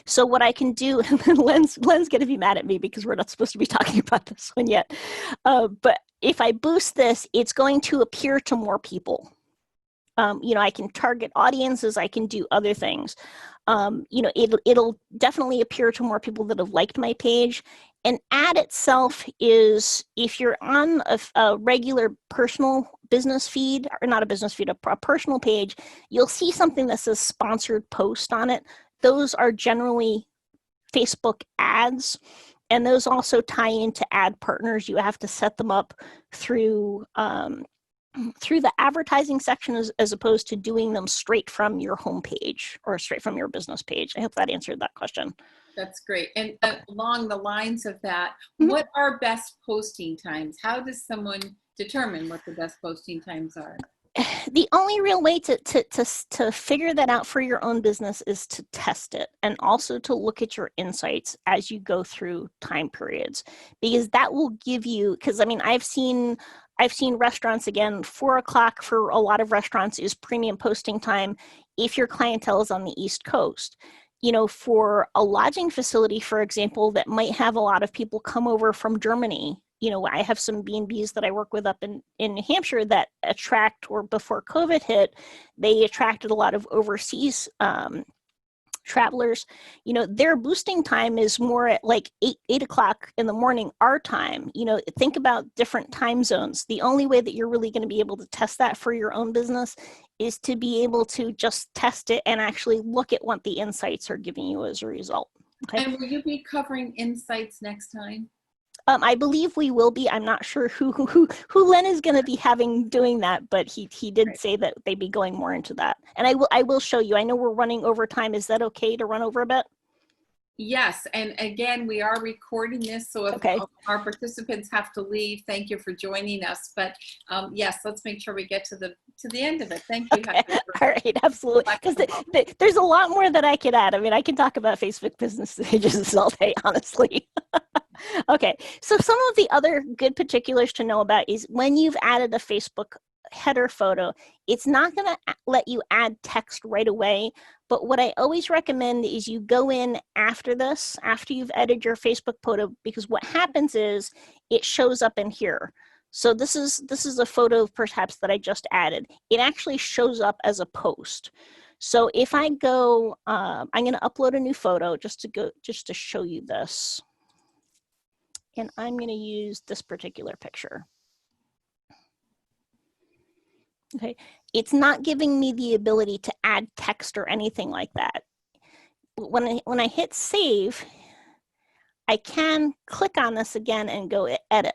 So what I can do, and then Len's gonna be mad at me because we're not supposed to be talking about this one yet. But if I boost this, it's going to appear to more people. You know, I can target audiences, I can do other things. You know, it'll definitely appear to more people that have liked my page. An ad itself is, if you're on a regular personal business feed, or not a business feed, a personal page, you'll see something that says sponsored post on it. Those are generally Facebook ads, and those also tie into ad partners. You have to set them up through the advertising section, as opposed to doing them straight from your homepage or straight from your business page. I hope that answered that question. That's great. And along the lines of that, what are best posting times? How does someone determine what the best posting times are? The only real way to figure that out for your own business is to test it, and also to look at your insights as you go through time periods, because that will give you, because I mean, I've seen restaurants, again, 4 o'clock for a lot of restaurants is premium posting time if your clientele is on the East Coast. You know, for a lodging facility, for example, that might have a lot of people come over from Germany. You know, I have some B&Bs that I work with up in New Hampshire that attract, or before COVID hit, they attracted a lot of overseas travelers. You know, their boosting time is more at like 8 o'clock in the morning, our time. You know, think about different time zones. The only way that you're really going to be able to test that for your own business is to be able to just test it and actually look at what the insights are giving you as a result. Okay. And will you be covering insights next time? I believe we will be. I'm not sure who Len is going to be having doing that, but he did Right. say that they'd be going more into that. And I will show you. I know we're running over time. Is that okay to run over a bit? Yes, and again, we are recording this, so if Okay. our participants have to leave, thank you for joining us. But yes, let's make sure we get to the end of it. Thank you. Okay. All right, absolutely. Because there's a lot more that I could add. I mean, I can talk about Facebook business pages all day, honestly. Okay, so some of the other good particulars to know about is when you've added a Facebook header photo, it's not going to let you add text right away. But what I always recommend is you go in after this, after you've edited your Facebook photo, because what happens is it shows up in here. So this is a photo perhaps that I just added. It actually shows up as a post. So if I go, I'm going to upload a new photo just to show you this. And I'm going to use this particular picture. Okay, it's not giving me the ability to add text or anything like that. When I hit save, I can click on this again and go edit.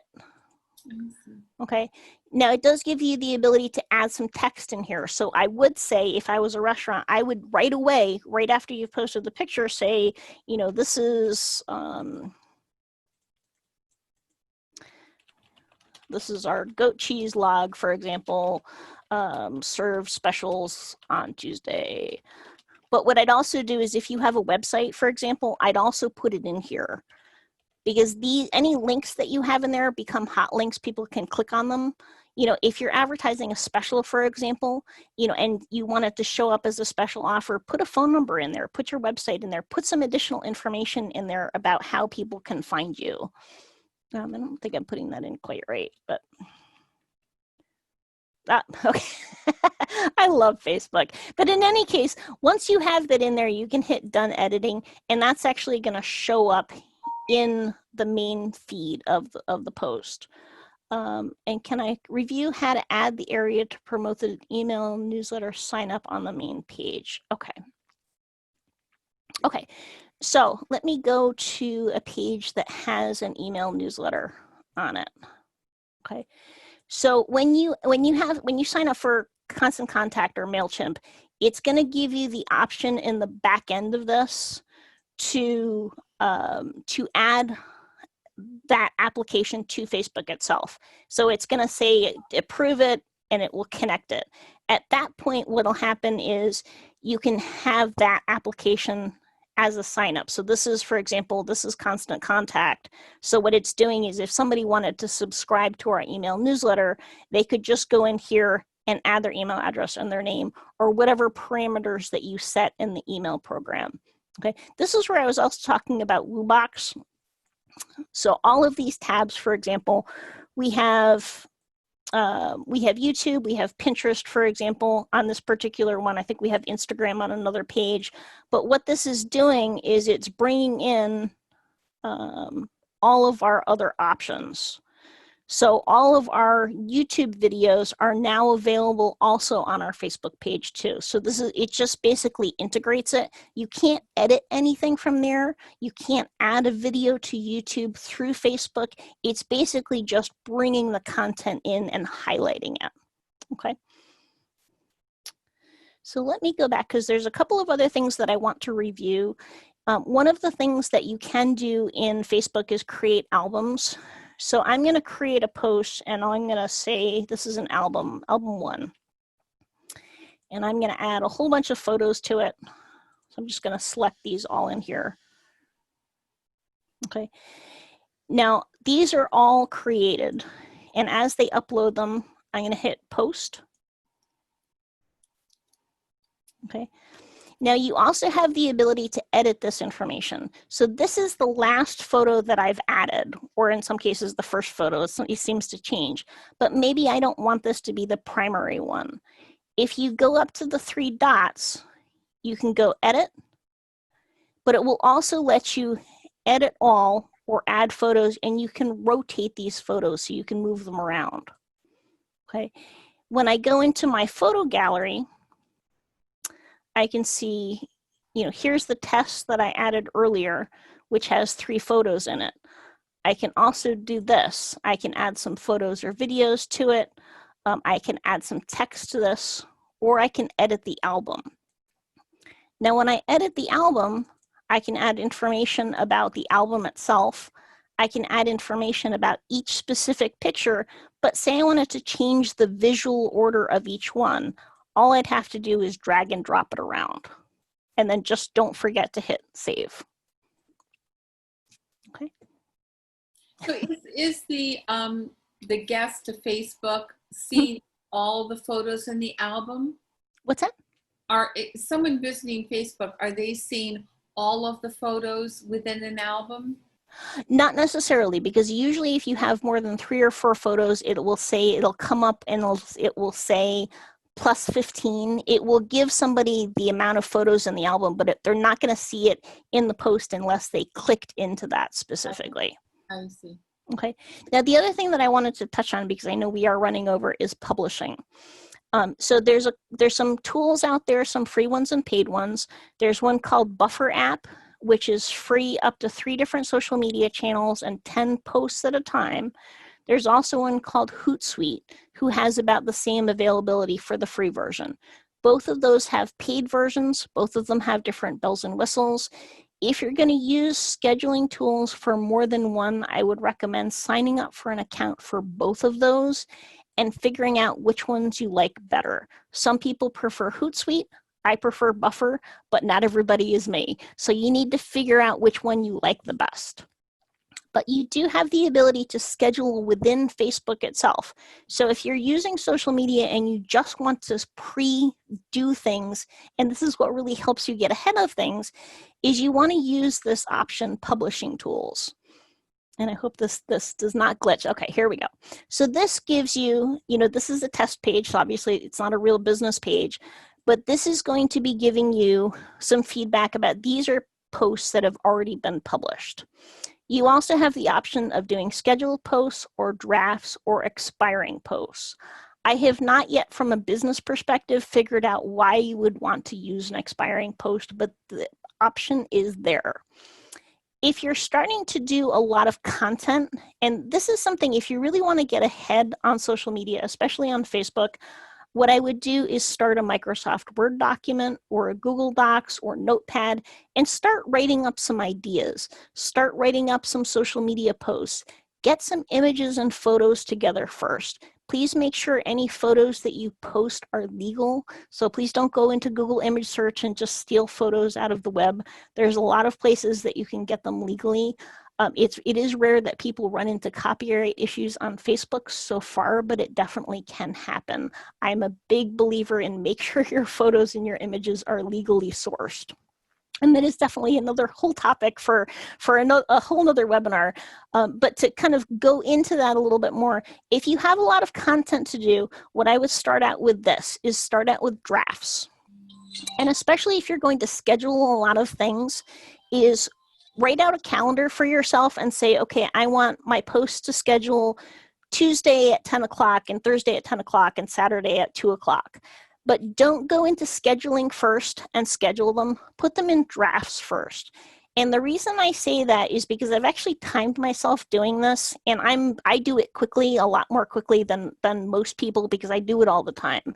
Okay, now it does give you the ability to add some text in here. So I would say, if I was a restaurant, I would right away, right after you've posted the picture, say, you know, this is our goat cheese log, for example, serve specials on Tuesday. But what I'd also do is, if you have a website, for example, I'd also put it in here, because any links that you have in there become hot links. People can click on them. You know, if you're advertising a special, for example, you know, and you want it to show up as a special offer, put a phone number in there, put your website in there, put some additional information in there about how people can find you. I don't think I'm putting that in quite right, but okay. I love Facebook. But in any case, once you have that in there, you can hit done editing, and that's actually going to show up in the main feed of the post. And can I review how to add the area to promote the email newsletter sign up on the main page? Okay. Okay, so let me go to a page that has an email newsletter on it. Okay, so when you sign up for Constant Contact or MailChimp, it's going to give you the option in the back end of this to add that application to Facebook itself. So it's going to say approve it and it will connect it. At that point, what'll happen is you can have that application as a sign up. So this is, for example, this is Constant Contact. So what it's doing is if somebody wanted to subscribe to our email newsletter, they could just go in here and add their email address and their name or whatever parameters that you set in the email program. Okay, this is where I was also talking about Toolbox. So all of these tabs, for example, we have YouTube, we have Pinterest, for example, on this particular one. I think we have Instagram on another page. But what this is doing is it's bringing in all of our other options. So all of our YouTube videos are now available also on our Facebook page too. So it just basically integrates it. You can't edit anything from there. You can't add a video to YouTube through Facebook. It's basically just bringing the content in and highlighting it, okay? So let me go back because there's a couple of other things that I want to review. One of the things that you can do in Facebook is create albums. So I'm going to create a post and I'm going to say this is an album 1. And I'm going to add a whole bunch of photos to it. So I'm just going to select these all in here. Okay. Now these are all created. And as they upload them, I'm going to hit post. Okay. Now you also have the ability to edit this information. So this is the last photo that I've added, or in some cases the first photo. It seems to change, but maybe I don't want this to be the primary one. If you go up to the 3 dots, you can go edit, but it will also let you edit all or add photos, and you can rotate these photos so you can move them around. Okay. When I go into my photo gallery, I can see, here's the test that I added earlier, which has 3 photos in it. I can also do this. I can add some photos or videos to it. I can add some text to this, or I can edit the album. Now, when I edit the album, I can add information about the album itself. I can add information about each specific picture, but say I wanted to change the visual order of each one. All I'd have to do is drag and drop it around. And then just don't forget to hit save. Okay. So is the guest to Facebook seeing all the photos in the album? What's that? Someone visiting Facebook, are they seeing all of the photos within an album? Not necessarily, because usually if you have more than 3 or 4 photos, it'll come up and it will say plus 15. It will give somebody the amount of photos in the album, but they're not going to see it in the post unless they clicked into that specifically. I see. Okay. Now, the other thing that I wanted to touch on, because I know we are running over, is publishing. So there's some tools out there, some free ones and paid ones. There's one called Buffer app, which is free up to 3 different social media channels and 10 posts at a time. There's also one called Hootsuite, who has about the same availability for the free version. Both of those have paid versions. Both of them have different bells and whistles. If you're going to use scheduling tools for more than one, I would recommend signing up for an account for both of those and figuring out which ones you like better. Some people prefer Hootsuite. I prefer Buffer, but not everybody is me. So you need to figure out which one you like the best. But you do have the ability to schedule within Facebook itself. So if you're using social media and you just want to pre-do things, and this is what really helps you get ahead of things, is you want to use this option, publishing tools. And I hope this does not glitch. Okay, here we go. So this gives you, this is a test page. So obviously it's not a real business page, but this is going to be giving you some feedback about these are posts that have already been published. You also have the option of doing scheduled posts or drafts or expiring posts. I have not yet, from a business perspective, figured out why you would want to use an expiring post, but the option is there. If you're starting to do a lot of content, and this is something, if you really want to get ahead on social media, especially on Facebook, what I would do is start a Microsoft Word document or a Google Docs or Notepad and start writing up some ideas. Start writing up some social media posts. Get some images and photos together first. Please make sure any photos that you post are legal. So please don't go into Google image search and just steal photos out of the web. There's a lot of places that you can get them legally. It is rare that people run into copyright issues on Facebook so far, but it definitely can happen. I'm a big believer in make sure your photos and your images are legally sourced. And that is definitely another whole topic for a whole nother webinar. But to kind of go into that a little bit more, if you have a lot of content to do, what I would start out with is start out with drafts. And especially if you're going to schedule a lot of things, is write out a calendar for yourself and say, okay, I want my posts to schedule Tuesday at 10 o'clock and Thursday at 10 o'clock and Saturday at 2 o'clock. But don't go into scheduling first and schedule them. Put them in drafts first. And the reason I say that is because I've actually timed myself doing this, and I do it quickly, a lot more quickly than most people, because I do it all the time.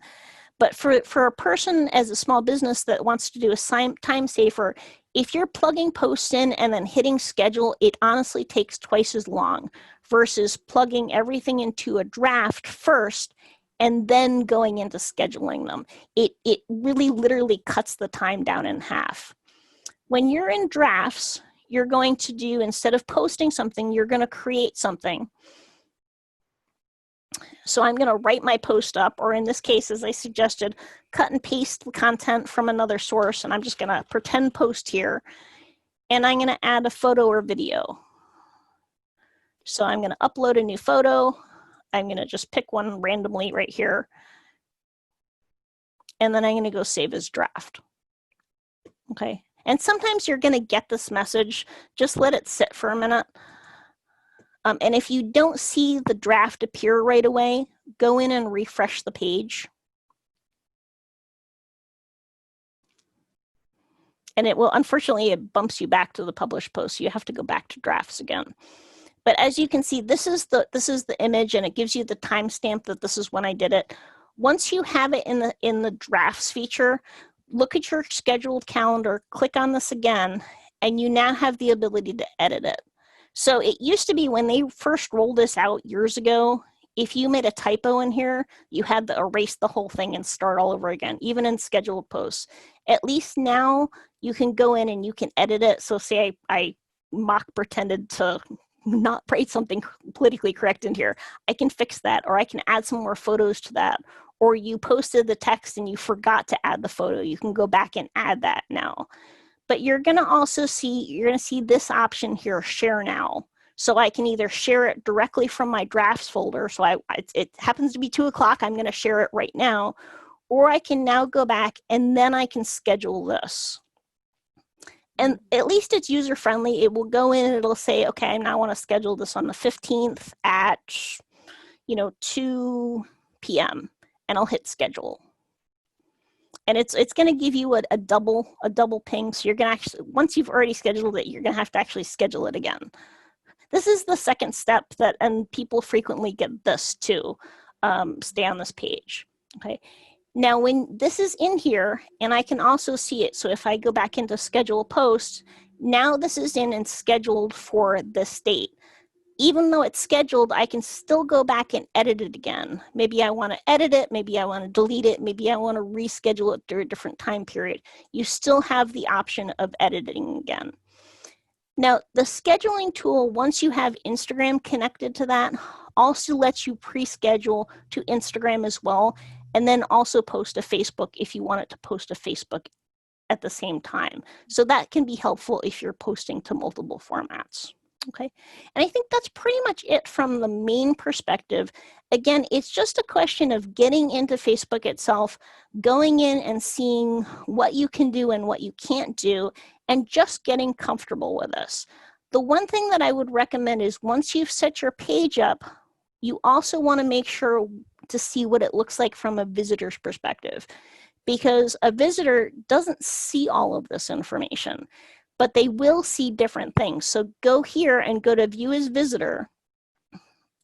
But for a person as a small business that wants to do a time saver, if you're plugging posts in and then hitting schedule, it honestly takes twice as long versus plugging everything into a draft first and then going into scheduling them. It really literally cuts the time down in half. When you're in drafts, you're going to do, instead of posting something, you're going to create something. So I'm going to write my post up, or in this case, as I suggested, cut and paste the content from another source, and I'm just going to pretend post here, and I'm going to add a photo or video. So I'm going to upload a new photo. I'm going to just pick one randomly right here, and then I'm going to go save as draft. Okay, and sometimes you're going to get this message. Just let it sit for a minute. And if you don't see the draft appear right away, go in and refresh the page. And it will, unfortunately, it bumps you back to the published post. So you have to go back to drafts again. But as you can see, this is the image, and it gives you the timestamp that this is when I did it. Once you have it in the drafts feature, look at your scheduled calendar, click on this again, and you now have the ability to edit it. So it used to be, when they first rolled this out years ago, if you made a typo in here, you had to erase the whole thing and start all over again, even in scheduled posts. At least now you can go in and you can edit it. So say I mock pretended to not write something politically correct in here. I can fix that, or I can add some more photos to that. Or you posted the text and you forgot to add the photo. You can go back and add that now. But you're going to also see, this option here, share now. So I can either share it directly from my drafts folder. So it happens to be 2 o'clock. I'm going to share it right now. Or I can now go back and then I can schedule this. And at least it's user friendly. It will go in and it'll say, okay, I now want to schedule this on the 15th at 2 p.m. and I'll hit schedule. And it's going to give you a double ping. So you're going to actually, once you've already scheduled it, you're going to have to actually schedule it again. This is the second step and people frequently get this too. Stay on this page. Okay. Now, when this is in here, and I can also see it. So if I go back into schedule post, now this is in and scheduled for this date. Even though it's scheduled, I can still go back and edit it again. Maybe I want to edit it, maybe I want to delete it, maybe I want to reschedule it to a different time period. You still have the option of editing again. Now, the scheduling tool, once you have Instagram connected to that, also lets you pre-schedule to Instagram as well, and then also post to Facebook if you want it to post to Facebook at the same time. So that can be helpful if you're posting to multiple formats. Okay, and I think that's pretty much it from the main perspective. Again, it's just a question of getting into Facebook itself, going in and seeing what you can do and what you can't do, and just getting comfortable with this. The one thing that I would recommend is once you've set your page up, you also want to make sure to see what it looks like from a visitor's perspective, because a visitor doesn't see all of this information, but they will see different things. So go here and go to View as Visitor.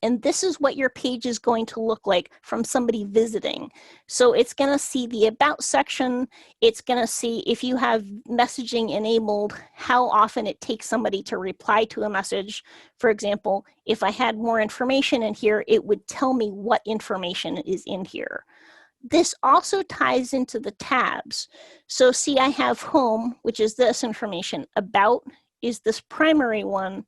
And this is what your page is going to look like from somebody visiting. So it's going to see the About section. It's going to see if you have messaging enabled, how often it takes somebody to reply to a message. For example, if I had more information in here, it would tell me what information is in here. This also ties into the tabs. So see, I have Home, which is this information. About is this primary one.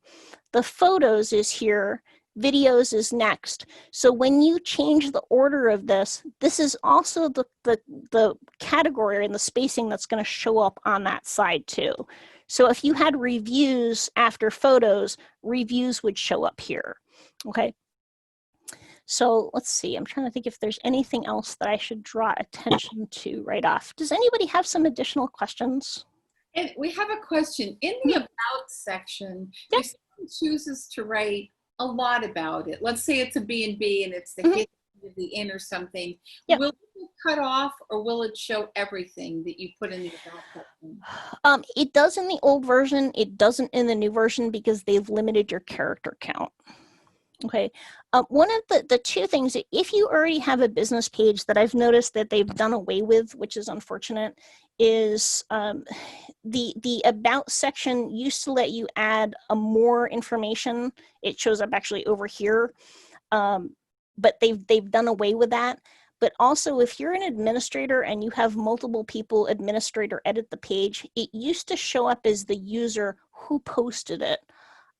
The Photos is here. Videos is next. So when you change the order of this, this is also the category and the spacing that's going to show up on that side too. So if you had reviews after photos, reviews would show up here. Okay. So let's see, I'm trying to think if there's anything else that I should draw attention to right off. Does anybody have some additional questions? And we have a question. In the About section, if someone chooses to write a lot about it, let's say it's a B&B and it's the history of the inn or something, will it be cut off or will it show everything that you put in the About section? It does in the old version. It doesn't in the new version because they've limited your character count. Okay, one of the two things, if you already have a business page that I've noticed that they've done away with, which is unfortunate, is the About section used to let you add more information. It shows up actually over here, but they've done away with that. But also, if you're an administrator and you have multiple people administrate or edit the page, it used to show up as the user who posted it.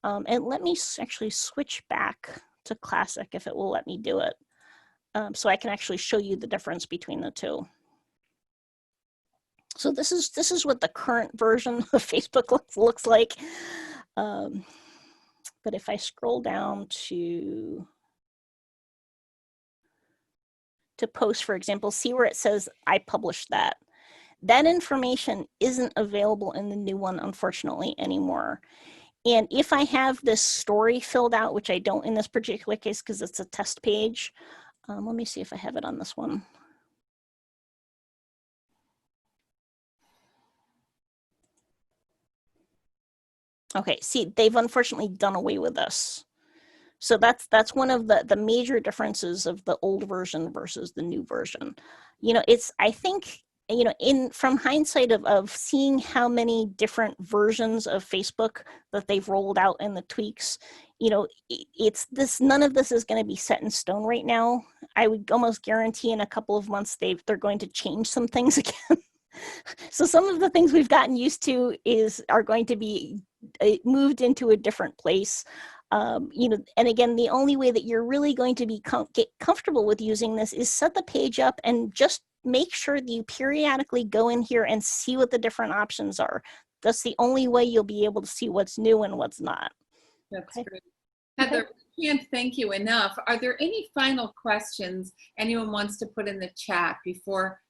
And let me actually switch back to Classic if it will let me do it. So I can actually show you the difference between the two. So this is what the current version of Facebook looks like. But if I scroll down to post, for example, see where it says I published that. That information isn't available in the new one, unfortunately, anymore. And if I have this story filled out, which I don't in this particular case because it's a test page, let me see if I have it on this one. Okay, see, they've unfortunately done away with this. So that's one of the major differences of the old version versus the new version. You know, I think, you know, from hindsight of seeing how many different versions of Facebook that they've rolled out and the tweaks, you know, none of this is going to be set in stone right now. I would almost guarantee in a couple of months they're going to change some things again. So some of the things we've gotten used to are going to be moved into a different place. You know, and again, the only way that you're really going to get comfortable with using this is set the page up and just make sure that you periodically go in here and see what the different options are. That's the only way you'll be able to see what's new and what's not. That's great. Heather, we can't thank you enough. Are there any final questions anyone wants to put in the chat before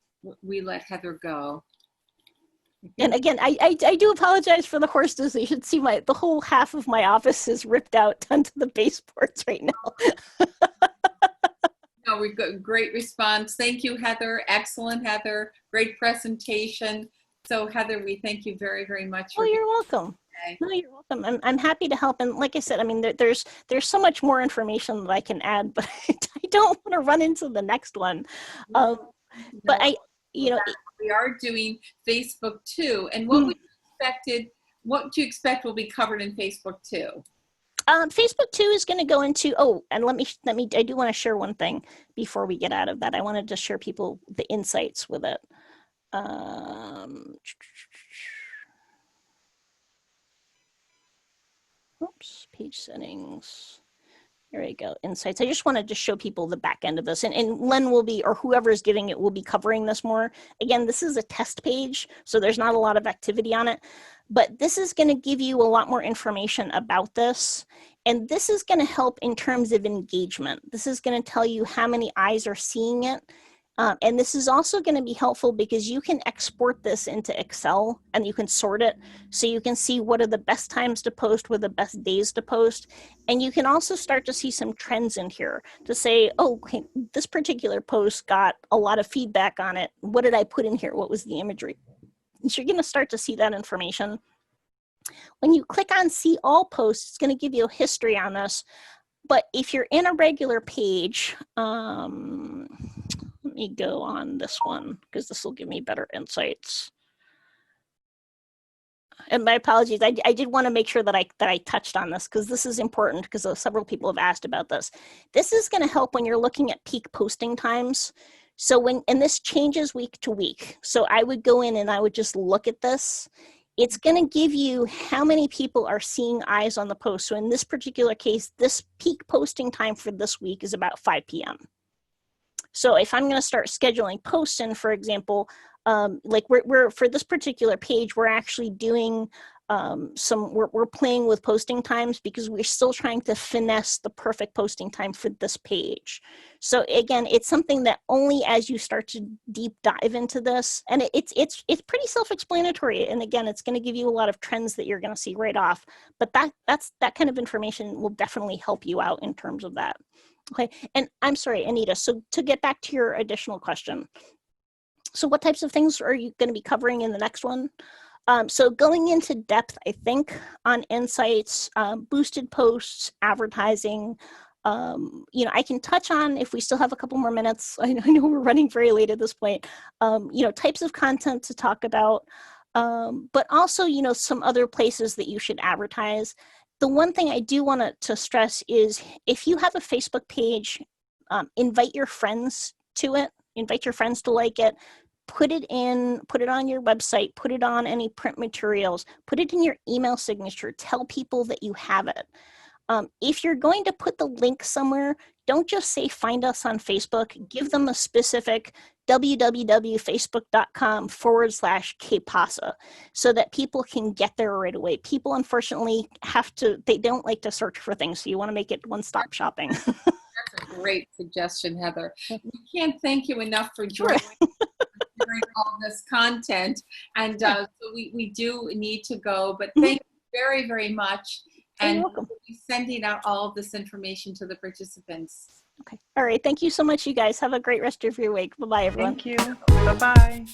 we let Heather go? And again, I do apologize for the hoarseness. You should see the whole half of my office is ripped out onto the baseboards right now. No, we've got a great response. Thank you, Heather. Excellent, Heather. Great presentation. So, Heather, we thank you very, very much. Oh, you're welcome. No, you're welcome. I'm happy to help. And like I said, I mean, there's so much more information that I can add, but I don't want to run into the next one. But you know, we are doing Facebook too. And what what do you expect will be covered in Facebook too? Facebook 2 is going to go into, and let me, I do want to share one thing before we get out of that. I wanted to share people the insights with it. Oops, page settings. There we go, insights. I just wanted to show people the back end of this, and Len will be, or whoever is giving it will be covering this more. Again, this is a test page, so there's not a lot of activity on it, but this is going to give you a lot more information about this, and this is going to help in terms of engagement. This is going to tell you how many eyes are seeing it, And this is also going to be helpful because you can export this into Excel and you can sort it. So you can see what are the best times to post, what are the best days to post. And you can also start to see some trends in here to say, oh, okay, this particular post got a lot of feedback on it. What did I put in here? What was the imagery? So you're going to start to see that information. When you click on see all posts, it's going to give you a history on this. But if you're in a regular page, let me go on this one because this will give me better insights. And my apologies, I did want to make sure that I touched on this because this is important because several people have asked about this. This is going to help when you're looking at peak posting times. So and this changes week to week. So I would go in and I would just look at this. It's going to give you how many people are seeing eyes on the post. So in this particular case, this peak posting time for this week is about 5 p.m. So if I'm going to start scheduling posts in, for example, like we're for this particular page, we're actually doing we're playing with posting times because we're still trying to finesse the perfect posting time for this page. So again, it's something that only as you start to deep dive into this, and it's pretty self-explanatory. And again, it's going to give you a lot of trends that you're going to see right off. But that kind of information will definitely help you out in terms of that. Okay, and I'm sorry, Anita, so to get back to your additional question. So what types of things are you going to be covering in the next one? So going into depth, I think, on insights, boosted posts, advertising, I can touch on, if we still have a couple more minutes, I know we're running very late at this point, types of content to talk about, but also, some other places that you should advertise. The one thing I do want to stress is if you have a Facebook page, invite your friends to it, invite your friends to like it, put it on your website, put it on any print materials, put it in your email signature, tell people that you have it. If you're going to put the link somewhere, don't just say find us on Facebook, give them a specific www.facebook.com/kpasa so that people can get there right away. People unfortunately they don't like to search for things, so you want to make it one-stop shopping. That's a great suggestion, Heather. We can't thank you enough for joining. All this content, and so we do need to go, but thank you very, very much, and we'll be sending out all of this information to the participants. Okay, all right, thank you so much, you guys. Have a great rest of your week. Bye-bye, everyone. Thank you. Bye-bye.